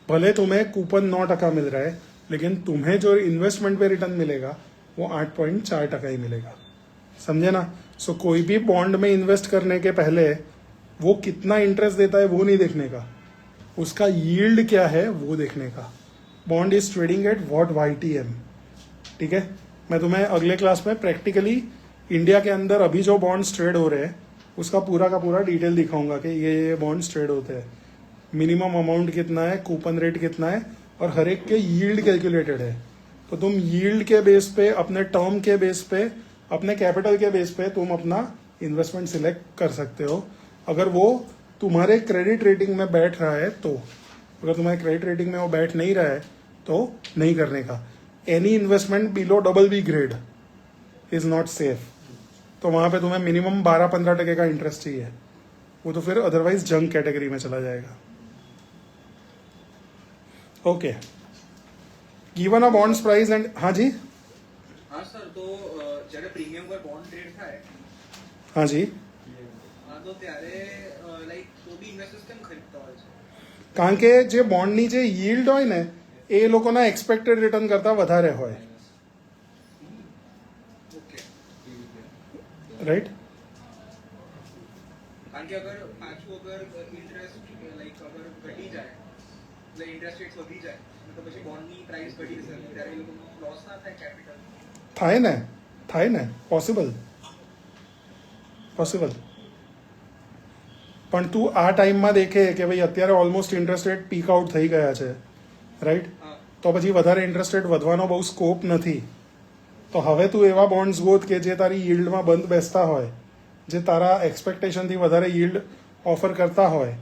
भले तुम्हें कूपन 9% मिल रहा है, लेकिन तुम्हें जो इन्वेस्टमेंट पे रिटर्न मिलेगा वो 8.4% ही मिलेगा। समझे ना? सो कोई भी बॉन्ड में इन्वेस्ट करने के पहले वो कितना इंटरेस्ट देता है वो नहीं देखने का, उसका यील्ड क्या है वो देखने का। Bond is trading at what YTM। ठीक है, मैं तुम्हें अगले क्लास में प्रैक्टिकली इंडिया के अंदर अभी जो बॉन्ड्स ट्रेड हो रहे हैं उसका पूरा का पूरा डिटेल दिखाऊंगा कि ये बॉन्ड्स ट्रेड होते हैं, मिनिमम अमाउंट कितना है, कूपन रेट कितना है, और हर एक के यील्ड कैलकुलेटेड है। तो तुम यील्ड के बेस पे, अपने टर्म के बेस पे, अपने कैपिटल के बेस पे तुम अपना इन्वेस्टमेंट सिलेक्ट कर सकते हो, अगर वो तुम्हारे क्रेडिट रेटिंग में बैठ रहा है तो। अगर तुम्हारे क्रेडिट रेटिंग में वो बैठ नहीं रहा है तो नहीं करने का। Any investment below BB grade is not safe. तो वहां पे तुम्हें मिनिमम 12-15% का इंटरेस्ट चाहिए, वो तो फिर अदरवाइज जंक कैटेगरी में चला जाएगा। Okay, given a bonds price and, हाँ जी, હા સર, તો જ્યારે પ્રીમિયમ પર બોન્ડ ટ્રેડ થાય, हाँ जी, હા તો ત્યારે લાઈક તો બી ઇન્વેસ્ટર્સ કેમ ખરીદતા હોય છે? કારણ કે જે બોન્ડની જે yield હોય ને એ લોકોના એક્સપેક્ટેડ રિટર્ન કરતા વધારે હોય, ઓકે, રાઈટ। કારણ કે અગર પાછું અગર ઇન્ટરેસ્ટ લાઈક અગર ઘટી જાય, એટલે ઇન્ટરેસ્ટ રેટ્સ વધી જાય, તો પછી બોન્ડની પ્રાઇસ ઘટી જશે, ત્યારે એ લોકોનો લોસ ના થાય કેપિટલ? થાય ને પોસિબલ। પણ તું આ ટાઈમમાં દેખે કે ભાઈ અત્યારે almost interest rate peak out થઈ ગયા છે, રાઈટ। તો પછી વધારે ઇન્ટરેસ્ટ રેટ વધવાનો બહુ સ્કોપ નથી। તો હવે તું એવા બોન્ડ્સ ગોત કે જે તારી yieldમાં બંધ બેસતા હોય, જે તારા એક્સપેક્ટેશનથી વધારે yield ઓફર કરતા હોય,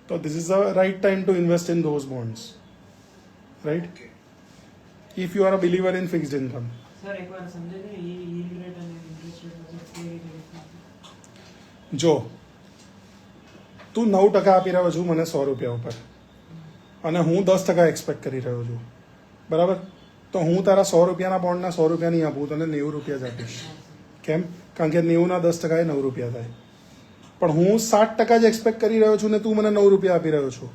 તો this is the right time to invest in those bonds, right, if you are a believer in fixed income. Sir એકવાર સમજે છે yield rate અને interest rate વચ્ચે કઈ રીતે difference છે? જો તું 9% આપી રહ્યો છું મને 100 રૂપિયા ઉપર, અને હું 10% એક્સપેક્ટ કરી રહ્યો છું, બરાબર? તો હું તારા 100 રૂપિયાના બોન્ડના 100 રૂપિયા નહીં આપું, તને 90 રૂપિયા જ આપીશ। કેમ? કારણ કે 90ના 10% એ 9 રૂપિયા થાય। પણ હું 60% જ એક્સપેક્ટ કરી રહ્યો છું ને તું મને 9 રૂપિયા આપી રહ્યો છું,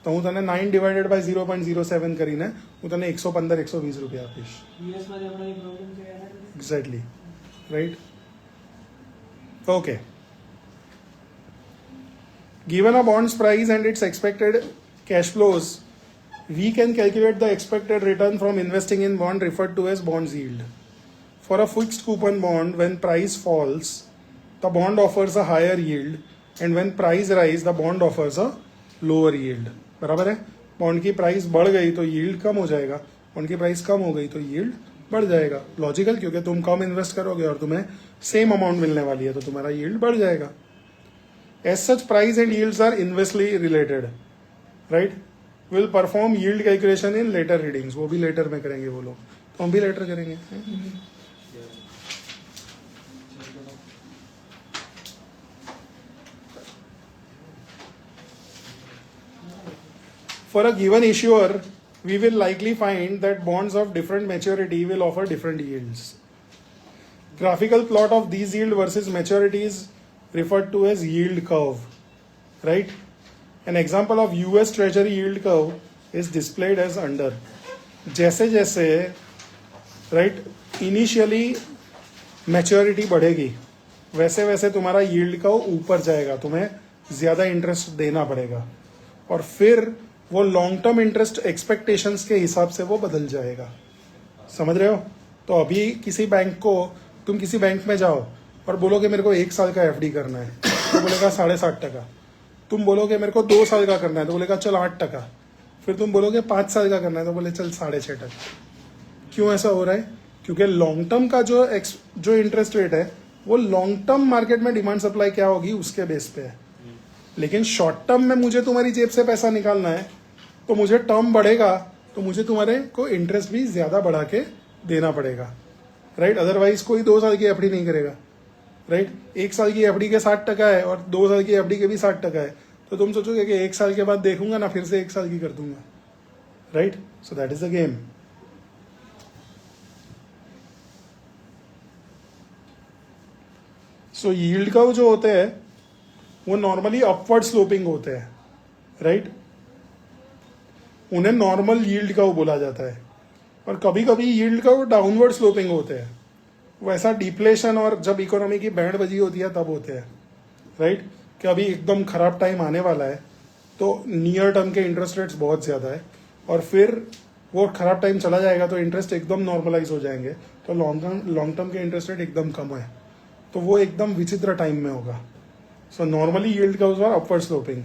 તો હું તને 9/0.07 કરીને હું તને 115-120 રૂપિયા આપીશ। US માં જે હમણાં પ્રોબ્લેમ છે એના લીધે? Exactly, right. Okay, given a bond's price and its expected cash flows, we can calculate the expected return from investing in bond referred to as bond's yield. For a fixed coupon bond, when price falls, the bond offers a higher yield, and when price rise, the bond offers a lower yield. बराबर है? Bond की price बढ़ गई तो yield कम हो जाएगा, bond की price कम हो गई तो यील्ड बढ़ जाएगा। लॉजिकल, क्योंकि तुम कम इन्वेस्ट करोगे और तुम्हें सेम अमाउंट मिलने वाली है तो तुम्हारा यील्ड बढ़ जाएगा। As such, price and yields are inversely related, right? We'll perform yield calculation in later readings. वो भी later में करेंगे वो लोग, तो हम भी later करेंगे। For a given issuer, we will likely find that bonds of different maturity will offer different yields. Graphical plot of these yield versus maturities referred to as yield curve, right? An example of US Treasury yield curve is displayed as under. जैसे जैसे right initially maturity बढ़ेगी, वैसे वैसे तुम्हारा yield curve ऊपर जाएगा, तुम्हें ज़्यादा इंटरेस्ट देना पड़ेगा, और फिर वो लॉन्ग टर्म इंटरेस्ट एक्सपेक्टेशंस के हिसाब से वो बदल जाएगा। समझ रहे हो? तो अभी किसी बैंक को, तुम किसी बैंक में जाओ और बोलो कि मेरे को 1 साल का FD करना है, तो बोलेगा 7.5%। तुम बोलोगे मेरे को 2 साल का करना है तो बोलेगा चल 8%, फिर तुम बोलोगे 5 साल का करना है तो बोले चल 6.5%। क्यों ऐसा हो रहा है? क्योंकि लॉन्ग टर्म का जो इंटरेस्ट रेट है वो लॉन्ग टर्म मार्केट में डिमांड सप्लाई क्या होगी उसके बेस पे है। लेकिन शॉर्ट टर्म में मुझे तुम्हारी जेब से पैसा निकालना है तो मुझे टर्म बढ़ेगा तो मुझे तुम्हारे को इंटरेस्ट भी ज्यादा बढ़ा के देना पड़ेगा, राइट? अदरवाइज कोई 2 साल की एफडी नहीं करेगा, राइट? 1 साल की एफडी के 60% है और 2 साल की एफडी के भी 60% है, तो तुम सोचोगे कि 1 साल के बाद देखूंगा ना, फिर से 1 साल की कर दूंगा, right? So that is the game. So yield curve जो होते हैं वो नॉर्मली अपवर्ड स्लोपिंग होते हैं, राइट? उन्हें नॉर्मल यील्ड कर्व बोला जाता है। और कभी कभी यील्ड कर्व डाउनवर्ड स्लोपिंग होते हैं, वैसा डिप्लेशन और जब इकोनॉमी की बैंड बजी होती है तब होते हैं, राइट? कि अभी एकदम खराब टाइम आने वाला है तो नियर टर्म के इंटरेस्ट रेट्स बहुत ज़्यादा है और फिर वो खराब टाइम चला जाएगा तो इंटरेस्ट एकदम नॉर्मलाइज हो जाएंगे, तो लॉन्ग टर्म के इंटरेस्ट रेट एकदम कम है, तो वो एकदम विचित्र टाइम में होगा। So normally yield curves are upward sloping.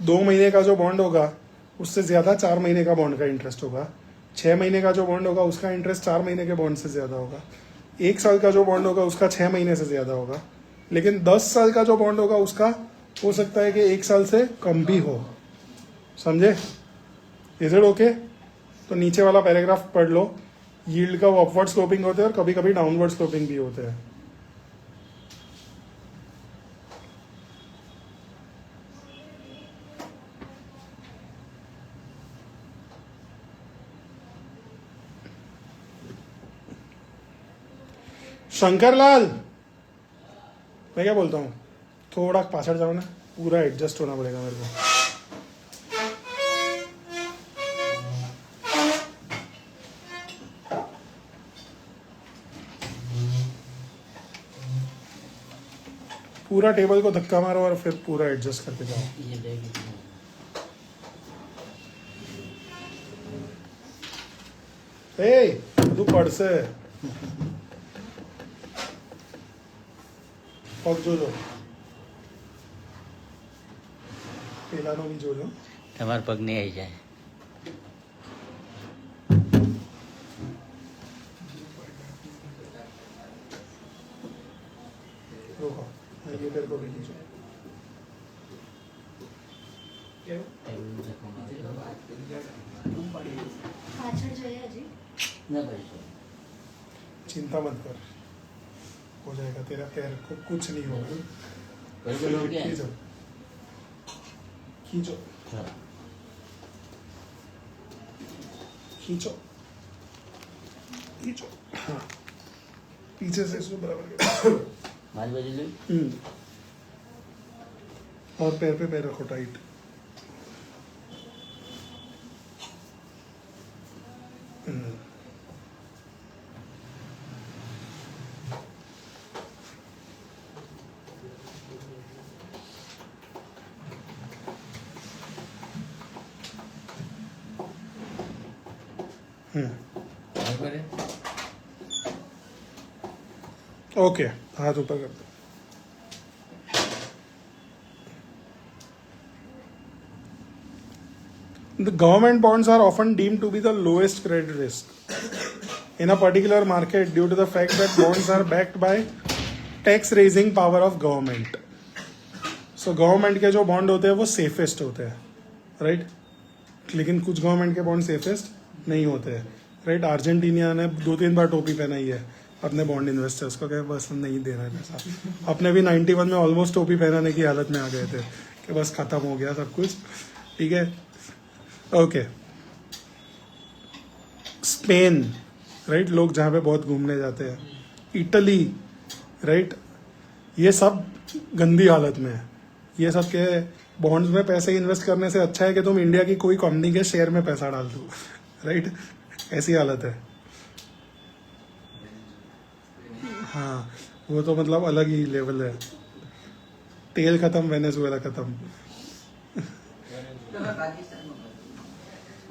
2 महीने का जो बॉन्ड होगा उससे ज़्यादा 4 महीने का बॉन्ड का इंटरेस्ट होगा, 6 महीने का जो बॉन्ड होगा उसका इंटरेस्ट 4 महीने के बॉन्ड से ज़्यादा होगा, 1 साल का जो बॉन्ड होगा उसका 6 महीने से ज़्यादा होगा, लेकिन 10 साल का जो बॉन्ड होगा उसका हो सकता है कि 1 साल से कम भी हो। समझे? Is it okay? तो नीचे वाला पैराग्राफ पढ़ लो। यील्ड का वो अपवर्ड स्लोपिंग होते हैं और कभी कभी डाउनवर्ड स्लोपिंग भी होते हैं। शंकरलाल, मैं क्या बोलता हूँ, थोड़ा पाछड़ जाओ ना, पूरा एडजस्ट होना पड़ेगा मेरे को। पूरा टेबल को धक्का मारो और फिर पूरा एडजस्ट करके जाओ। ए, तू पढ़ से पग जो પેલાનો બી જોજો, તમારા પગ નહીં આવી જાય। रोको, ये तेरे को भी खींचो। પાછળ જોઈએ હજી ના પડી શકે। चिंता मत कर, हो जाएगा, तेरा पैर को कुछ नहीं होगा। बराबर हो गया? खींचो खींचो हाँ। खींचो खींचो, हाँ पीछे से इसको बराबर करो। मारी बाजू ली। और पैर पे पैर रखो टाइट। बराबर है। ओके, हाथ ऊपर कर दो। The government bonds are often deemed to be the lowest credit risk in a particular market due to the fact that bonds are backed by tax raising power of government. So government के जो bond होते हैं वो safest होते हैं, right? लेकिन कुछ government के बॉन्ड सेफेस्ट नहीं होते हैं, राइट? अर्जेंटीना ने 2-3 बार टोपी पहनाई है अपने बॉन्ड इन्वेस्टर्स को, क्या बस नहीं दे रहा है पैसा। अपने भी 91 में ऑलमोस्ट टोपी पहनाने की हालत में आ गए थे कि बस खत्म हो गया सब कुछ, ठीक है? Okay, Spain, right? लोग जहाँ पे बहुत घूमने जाते हैं, इटली, राइट? ये सब गंदी हालत में है। ये सब के बॉन्ड्स में पैसे इन्वेस्ट करने से अच्छा है कि तुम इंडिया की कोई कंपनी के शेयर में पैसा डाल दो, राइट? ऐसी हालत है। हाँ, वो तो मतलब अलग ही लेवल है। तेल खत्म, वेनेजुएला खत्म।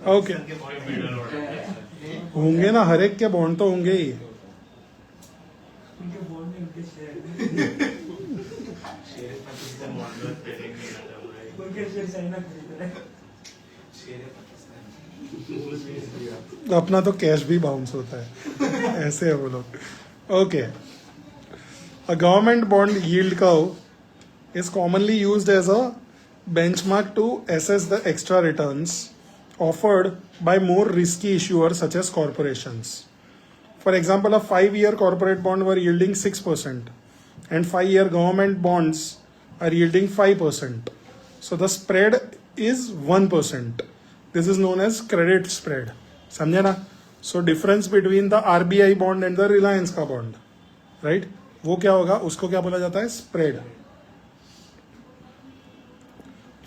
ओके, होंगे ना, हर एक के बॉन्ड तो होंगे ही। उनके बॉन्ड में उनके शेयर शेयर में किसी से मॉडल ट्रेडिंग नहीं आता है। उनके शेयर चाइना खरीद रहे हैं। अपना तो कैश भी बाउंस होता है ऐसे है वो लोग. Okay, a government bond yield curve is commonly used as a benchmark to assess the extra returns offered by more risky issuers such as corporations. For example, a 5-year corporate bond were yielding 6% and 5-year government bonds are yielding 5%. So the spread is 1%. This is known as credit spread. समझे ना? So difference between the RBI bond and the Reliance का bond, right? वो क्या होगा? उसको क्या बोला जाता है? Spread.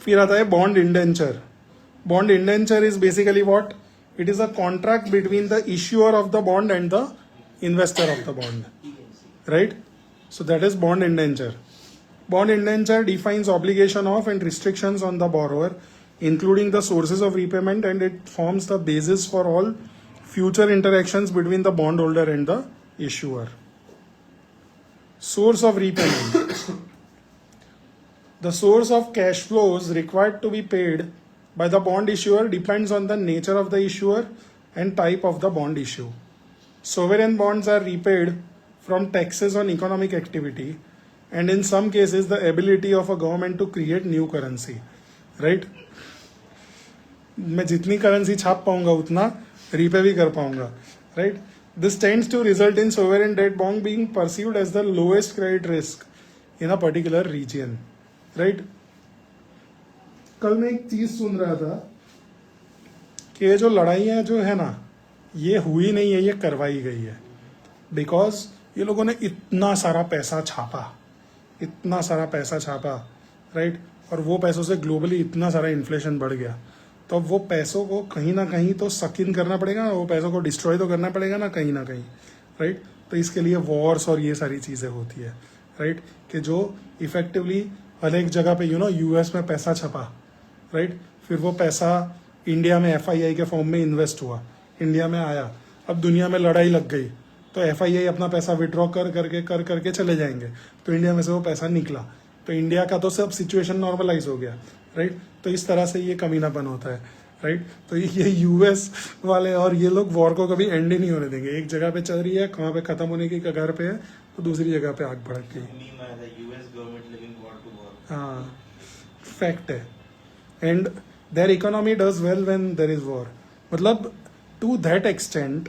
फिर आता है bond indenture. Bond indenture is basically what? It is a contract between the issuer of the bond and the investor of the bond, right? So that is bond indenture. Bond indenture defines obligation of and restrictions on the borrower, including the sources of repayment, and it forms the basis for all future interactions between the bondholder and the issuer. Source of repayment. The source of cash flows required to be paid by the bond issuer depends on the nature of the issuer and type of the bond issue. Sovereign bonds are repaid from taxes on economic activity and in some cases the ability of a government to create new currency, right? मैं जितनी currency छाप पाऊंगा उतना repay भी कर पाऊंगा, right? This tends to result in sovereign debt bond being perceived as the lowest credit risk in a particular region, right? कल मैं एक चीज सुन रहा था कि ये जो लड़ाइयाँ जो है ना, ये हुई नहीं है, ये करवाई गई है. बिकॉज ये लोगों ने इतना सारा पैसा छापा, राइट? और वो पैसों से ग्लोबली इतना सारा इन्फ्लेशन बढ़ गया, तो अब वो पैसों को कहीं ना कहीं तो सक इन करना पड़ेगा, वो पैसों को डिस्ट्रॉय तो करना पड़ेगा ना कहीं, राइट? तो इसके लिए वॉर्स और ये सारी चीज़ें होती है, राइट? कि जो इफेक्टिवली हर एक जगह पे यूएस में पैसा छपा, राइट? फिर वो पैसा इंडिया में FII के फॉर्म में इन्वेस्ट हुआ, इंडिया में आया, अब दुनिया में लड़ाई लग गई तो FII अपना पैसा विड्रॉ कर करके चले जाएंगे, तो इंडिया में से वो पैसा निकला, तो इंडिया का तो सब सिचुएशन नॉर्मलाइज हो गया, राइट? तो इस तरह से ये कमीनापन होता है, राइट? तो ये यूएस वाले और ये लोग वॉर को कभी एंड ही नहीं होने देंगे. एक जगह पे चल रही है, कहाँ पे खत्म होने की कगार पे है, तो दूसरी जगह पे आग भड़क गई. हाँ, फैक्ट है. And there economy does well when there is war. मतलब टू दैट एक्सटेंट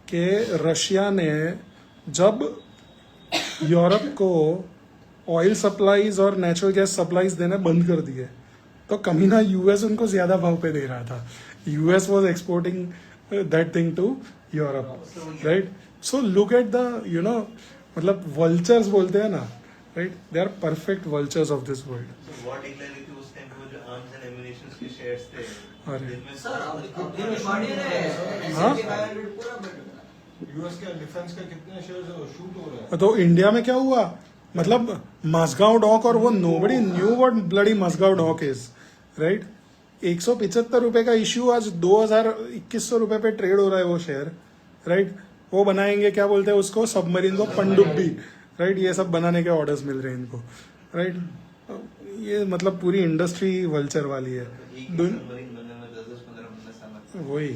कि रशिया ने जब यूरोप को ऑयल सप्लाईज और नेचुरल गैस सप्लाईज देना बंद कर दिए, तो कमीना यूएस उनको ज्यादा भाव पे दे रहा था. US was exporting that thing to Europe, right? So look at the मतलब वल्चर्स बोलते हैं ना, right? They are perfect vultures of this world. अरे हाँ, यूएस के डिफेंस का कितने शेयर्स शूट हो रहे हैं. तो इंडिया में क्या हुआ? मतलब मस्गांव डॉक, और वो nobody knew what bloody Mazagon dock is, right? 175 रुपए का इश्यू आज 2100 रुपए पे ट्रेड हो रहा है वो शेयर, राइट? वो बनाएंगे, क्या बोलते हैं उसको, सबमरीन को, पनडुब्बी, राइट? ये सब बनाने के ऑर्डर्स मिल रहे हैं इनको, राइट? ये मतलब पूरी इंडस्ट्री वल्चर वाली है. वही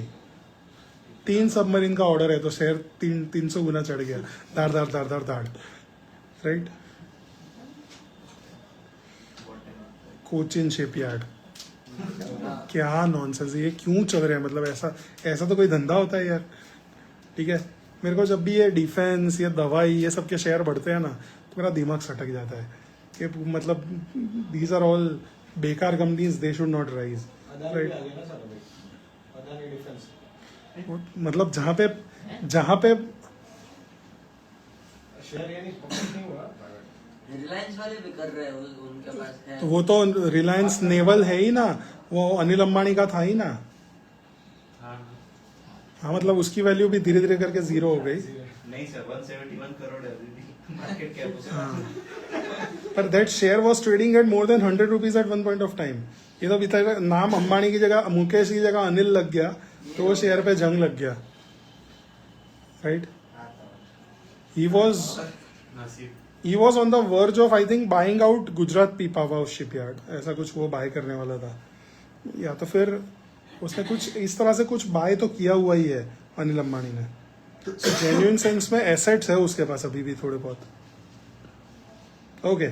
3 सबमरीन का ऑर्डर है तो शेयर 300 गुना चढ़ गया, दाड़, राइट? कोचिन शिपयार्ड, क्या नॉनसेंस है ये, क्यों चल रहे हैं? मतलब ऐसा तो कोई धंधा होता है यार, ठीक है? मेरे को जब भी ये डिफेंस, ये दवाई, ये सब के शेयर बढ़ते हैं ना, तो मेरा दिमाग सटक जाता है कि मतलब दीज आर ऑल बेकार companies, they should not rise, right? मतलब जहाँ पे रिलायंस वाले भी कर रहे हैं, उनके पास है. तो वो तो रिलायंस नेवल है ही ना, वो अनिल अंबानी का था ही ना. हाँ, मतलब उसकी वैल्यू भी धीरे धीरे करके जीरो हो गई. नहीं सर, 171 करोड़ है मार्केट कैप उसका. पर that share was trading at more than 100 rupees at one point of time. ये तो बेचारा नाम अंबानी की जगह, मुकेश की जगह अनिल लग गया, तो वो शेयर पे जंग लग गया, right? He was he was on the verge of I think buying out Gujarat Pipavav shipyard, ऐसा कुछ वो बाय करने वाला था, या तो फिर उसने कुछ इस तरह से कुछ बाय तो किया हुआ ही है अनिल अंबानी ने। सो जेन्युइन सेंस में एसेट्स है उसके पास अभी भी थोड़े बहुत। Okay,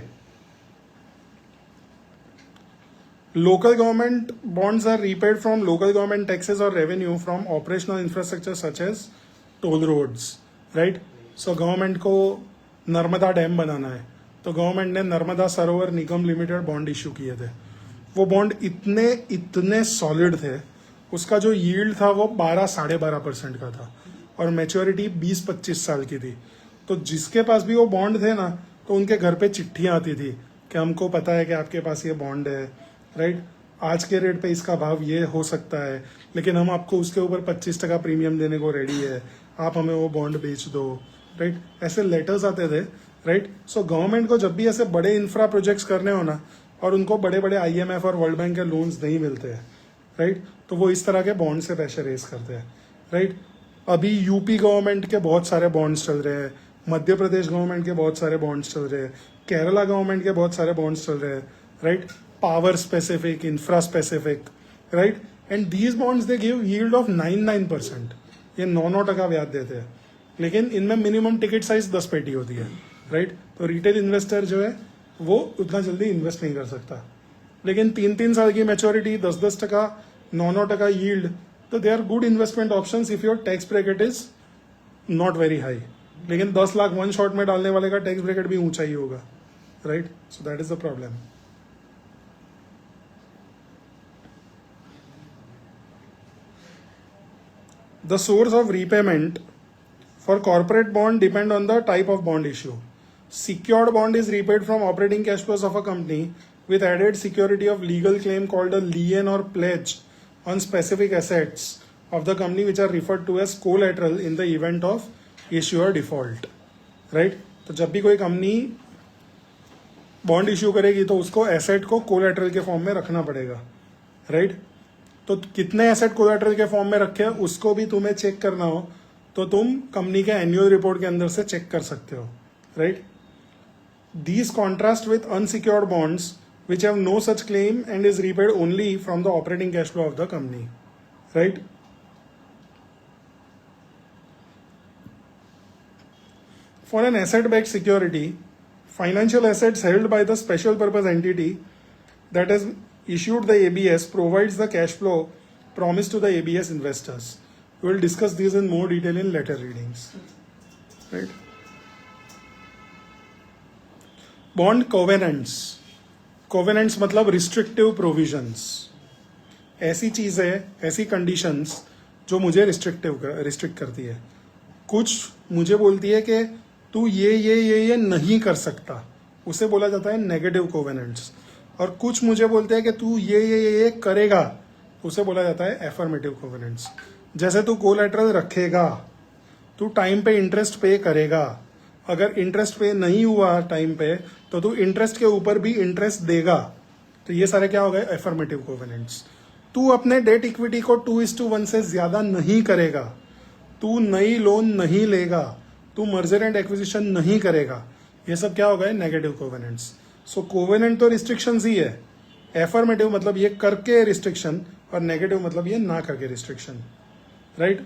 local government bonds are repaid from local government taxes or revenue from operational infrastructure such as toll roads, right? So government को नर्मदा डैम बनाना है तो गवर्नमेंट ने नर्मदा सरोवर निगम लिमिटेड बॉन्ड इशू किए थे। वो बॉन्ड इतने सॉलिड थे, उसका जो यील्ड था वो 12-12.5% का था और मैच्योरिटी 20-25 साल की थी। तो जिसके पास भी वो बॉन्ड थे ना, तो उनके घर पे चिट्ठियाँ आती थी कि हमको पता है कि आपके पास ये बॉन्ड है, राइट, आज के रेट पे इसका भाव ये हो सकता है, लेकिन हम आपको उसके ऊपर 25% प्रीमियम देने को रेडी है, आप हमें वो बॉन्ड बेच दो, राइट। ऐसे लेटर्स आते थे, राइट। सो गवर्नमेंट को जब भी ऐसे बड़े इंफ्रा प्रोजेक्ट्स करने हो ना, और उनको बड़े बड़े IMF और वर्ल्ड बैंक के लोन्स नहीं मिलते हैं, राइट, तो वो इस तरह के बॉन्ड से पैसे रेस करते हैं, राइट। अभी यूपी गवर्नमेंट के बहुत सारे बॉन्ड्स चल रहे हैं, मध्य प्रदेश गवर्नमेंट के बहुत सारे बॉन्ड्स चल रहे हैं, केरला गवर्नमेंट के बहुत सारे बॉन्ड्स चल रहे हैं, right, power specific, infra specific, right, and these bonds they give yield of 9% ये 9% ब्याज देते हैं, लेकिन इनमें मिनिमम टिकट साइज 10 पेटी होती है, राइट। तो रिटेल इन्वेस्टर जो है वो उतना जल्दी इन्वेस्ट नहीं कर सकता, लेकिन 3-3 साल की मैच्योरिटी, 10-10%, 9% यील्ड, तो they are good investment options if your tax bracket is not very high. लेकिन 10 लाख वन शॉट में डालने वाले का टैक्स ब्रैकेट भी ऊंचा ही होगा, right. So that is the problem. The source of repayment for corporate bond depend on the type of bond issue. Secured bond is repaid from operating cash flows of a company with added security of legal claim called a lien or pledge on specific assets of the company which are referred to as collateral in the event of issuer default. Right? तो जब भी कोई company bond issue करेगी तो उसको asset को collateral के form में रखना पड़ेगा, राइट। तो कितने एसेट कोलैटरल के फॉर्म में रखे उसको भी तुम्हें चेक करना हो तो तुम कंपनी के एनुअल रिपोर्ट के अंदर से चेक कर सकते हो, right. These contrast with unsecured bonds which have no such claim and is repaid only from the operating cash flow of the company, right. For an asset backed security, financial assets held by the special purpose entity that has issued the ABS provides the cash flow promised to the ABS investors. We will discuss these in more detail in later readings. Right? Bond covenants. Covenants मतलब restrictive provisions. ऐसी चीजें, ऐसी conditions जो मुझे restrict करती है। कुछ मुझे बोलती है कि तू ये नहीं कर सकता, उसे बोला जाता है नेगेटिव कोवेनेंट्स। और कुछ मुझे बोलते हैं कि तू ये करेगा, उसे बोला जाता है एफर्मेटिव कोवेनेंट्स। जैसे तू कोलैटरल रखेगा, तू टाइम पे इंटरेस्ट पे करेगा, अगर इंटरेस्ट पे नहीं हुआ टाइम पे तो तू इंटरेस्ट के ऊपर भी इंटरेस्ट देगा, तो ये सारे क्या हो गए, एफर्मेटिव कोवेनेंट्स। तू अपने डेट इक्विटी को 2:1 से ज्यादा नहीं करेगा, तू नई लोन नहीं लेगा, तू मर्जर एंड एक्विजिशन नहीं करेगा, ये सब क्या हो गए, नेगेटिव कोवेनेंट्स। सो कोवेनेंट तो रिस्ट्रिक्शंस ही है, एफर्मेटिव मतलब ये करके रिस्ट्रिक्शन और नेगेटिव मतलब ये ना करके restriction, right.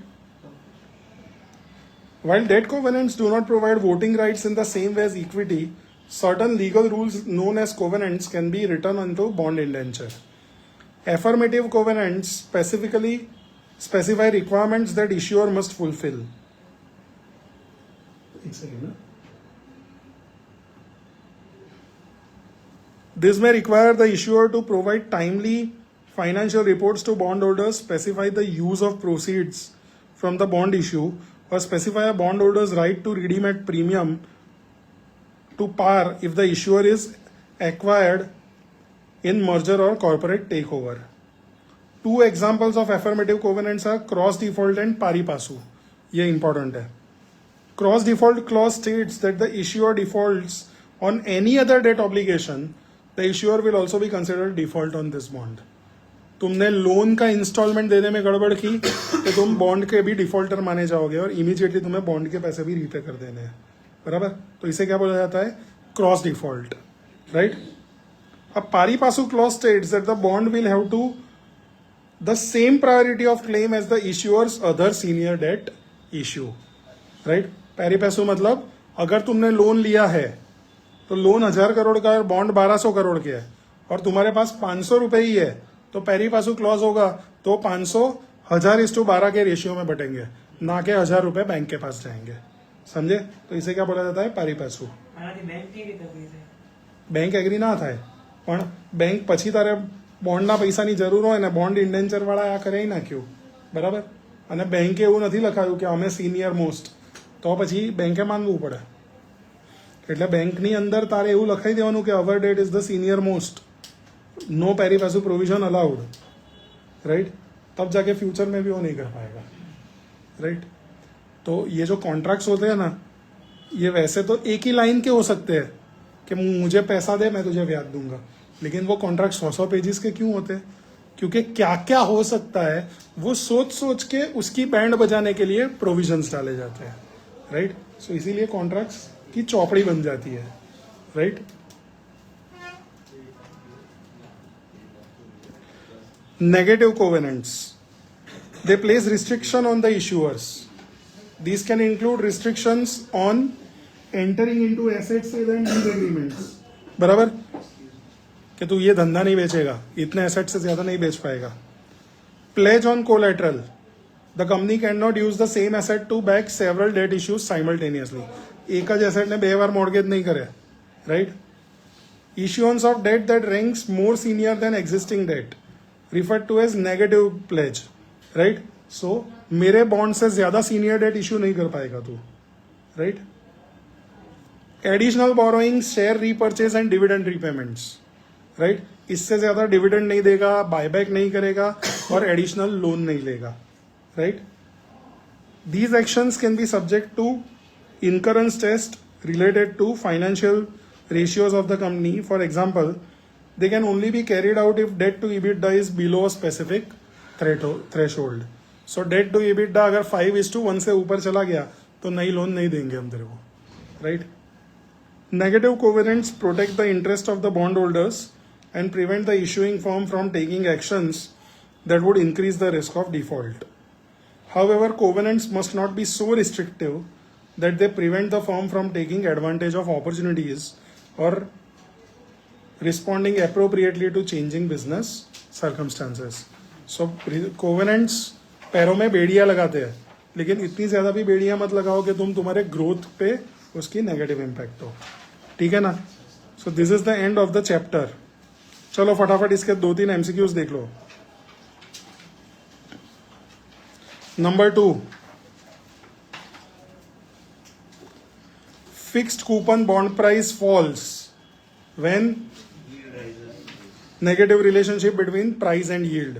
While debt covenants do not provide voting rights in the same way as equity, certain legal rules known as covenants can be written onto bond indenture. Affirmative covenants specifically specify requirements that issuer must fulfill. This may require the issuer to provide timely financial reports to bondholders, specify the use of proceeds from the bond issue, or specify a bondholder's right to redeem at premium to par if the issuer is acquired in merger or corporate takeover. Two examples of affirmative covenants are cross default and pari passu. ये important है. Cross default clause states that the issuer defaults on any other debt obligation, the issuer will also be considered default on this bond. तुमने loan का instalment देने में गड़बड़ की तो तुम बॉन्ड के भी डिफॉल्टर माने जाओगे और इमीडिएटली तुम्हें बॉन्ड के पैसे भी रीपे कर देने हैं, बराबर. तो इसे क्या बोला जाता है? Cross default, right. अब pari passu clause states that the bond will have to the same priority of claim as the issuer's other senior debt issue, right. Pari passu मतलब अगर तुमने लोन लिया है तो लोन 1000 करोड़ का है, बॉन्ड 1200 करोड़ के है और तुम्हारे पास 500 रुपए ही है, तो पेरी पासु क्लॉज होगा तो 500 1000:12 के रेशियो में बटेंगे, ना के 1000 रुपए बैंक के पास जाएंगे. समझे? तो इसे क्या बोला जाता है? पारी पासु. આનાથી બેંક કેવી રીતે agree થાય? બેંક એગ્રી ના થાય, પણ બેંક પછી તારે બોન્ડના પૈસાની જરૂર હોય ને બોન્ડ ઇન્ડેન્ચર વાળા આ કરાવી નાખ્યું, બરાબર. અને બેંકે એવું નથી લખાયું કે અમે સિનિયર મોસ્ટ, તો પછી બેંકે માનવું પડે. એટલે બેંકની અંદર તારે એવું લખાઈ દેવાનું કે our debt is the senior most, no pari passu provision allowed, right. तब जाके फ्यूचर में भी वो नहीं कर पाएगा, राइट. तो ये जो कॉन्ट्रैक्ट्स होते हैं ना, ये वैसे तो एक ही लाइन के हो सकते हैं कि मुझे पैसा दे मैं तुझे ब्याज दूंगा, लेकिन वो कॉन्ट्रैक्ट 100 पेजेस के क्यों होते हैं? क्योंकि क्या क्या हो सकता है वो सोच सोच के उसकी बैंड बजाने के लिए प्रोविजंस डाले जाते हैं, राइट. सो इसीलिए कॉन्ट्रैक्ट्स की चौपड़ी बन जाती है, right. Negative covenants. They place restriction on the issuers. These can include restrictions on entering into asset sale and lease agreements. बराबर कि तू ये धंधा नहीं बेचेगा, इतने एसेट से ज्यादा नहीं बेच पाएगा. Pledge on collateral. The company cannot use the same asset to back several debt issues simultaneously. एक ज एसेट ने 2 बार मॉर्गेज नहीं करे, right. Issuance of debt that ranks more senior than existing debt, referred to as negative pledge, right. So मेरे bond से ज्यादा senior debt issue नहीं कर पाएगा तू, right. Additional borrowing, share repurchase and dividend repayments, right. इससे ज्यादा dividend नहीं देगा, बायबैक नहीं करेगा और एडिशनल लोन नहीं लेगा, right. These actions can be subject to incurrence test related to financial ratios of the company. For example, they can only be carried out if debt to EBITDA is below a specific threshold. So debt to EBITDA अगर 5:1 से ऊपर चला गया तो नई loan नहीं देंगे हम तेरे को, right. Negative covenants protect the interest of the bondholders and prevent the issuing firm from taking actions that would increase the risk of default. However, covenants must not be so restrictive that they prevent the firm from taking advantage of opportunities or responding appropriately to changing business circumstances. So covenants पैरों में बेड़ियां लगाते हैं, लेकिन इतनी ज्यादा भी बेड़ियां मत लगाओ कि तुम्हारे ग्रोथ पे उसकी नेगेटिव इम्पैक्ट हो, ठीक है ना. So this is the end of the chapter. चलो फटाफट इसके 2-3 MCQs देख लो. Number 2, fixed coupon bond price falls when negative relationship between price and yield,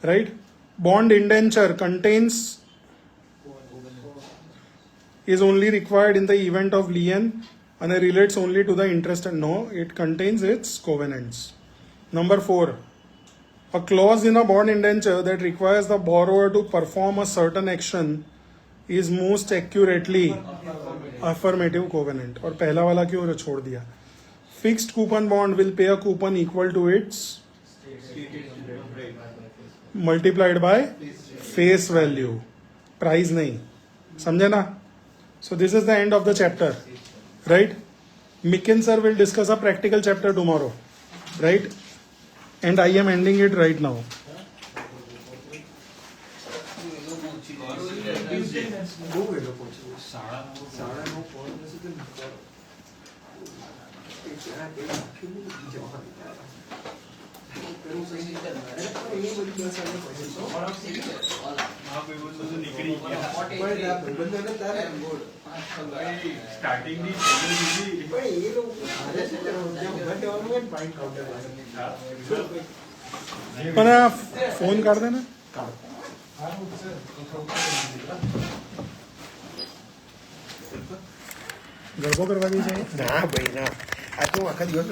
right. Bond indenture contains is only required in the event of lien and it relates only to the interest, and no, it contains its covenants. Number 4, a clause in a bond indenture that requires the borrower to perform a certain action is most accurately affirmative covenant. और पहला वाला क्यों छोड़ दिया? Fixed coupon bond will pay a coupon equal to its multiplied by face value, price नहीं. समझे ना? So this is the end of the chapter, right. Mikin sir will discuss a practical chapter tomorrow, right, and I am ending it right now. બહુ વહેલો પહોંચ્યો. સાડા 9 પહોંચ્યો. પણ આ ફોન કાઢ દે ને. ગરબો કરવા ગઈ છે? ના ભાઈ ના, આ તો આખા દિવસ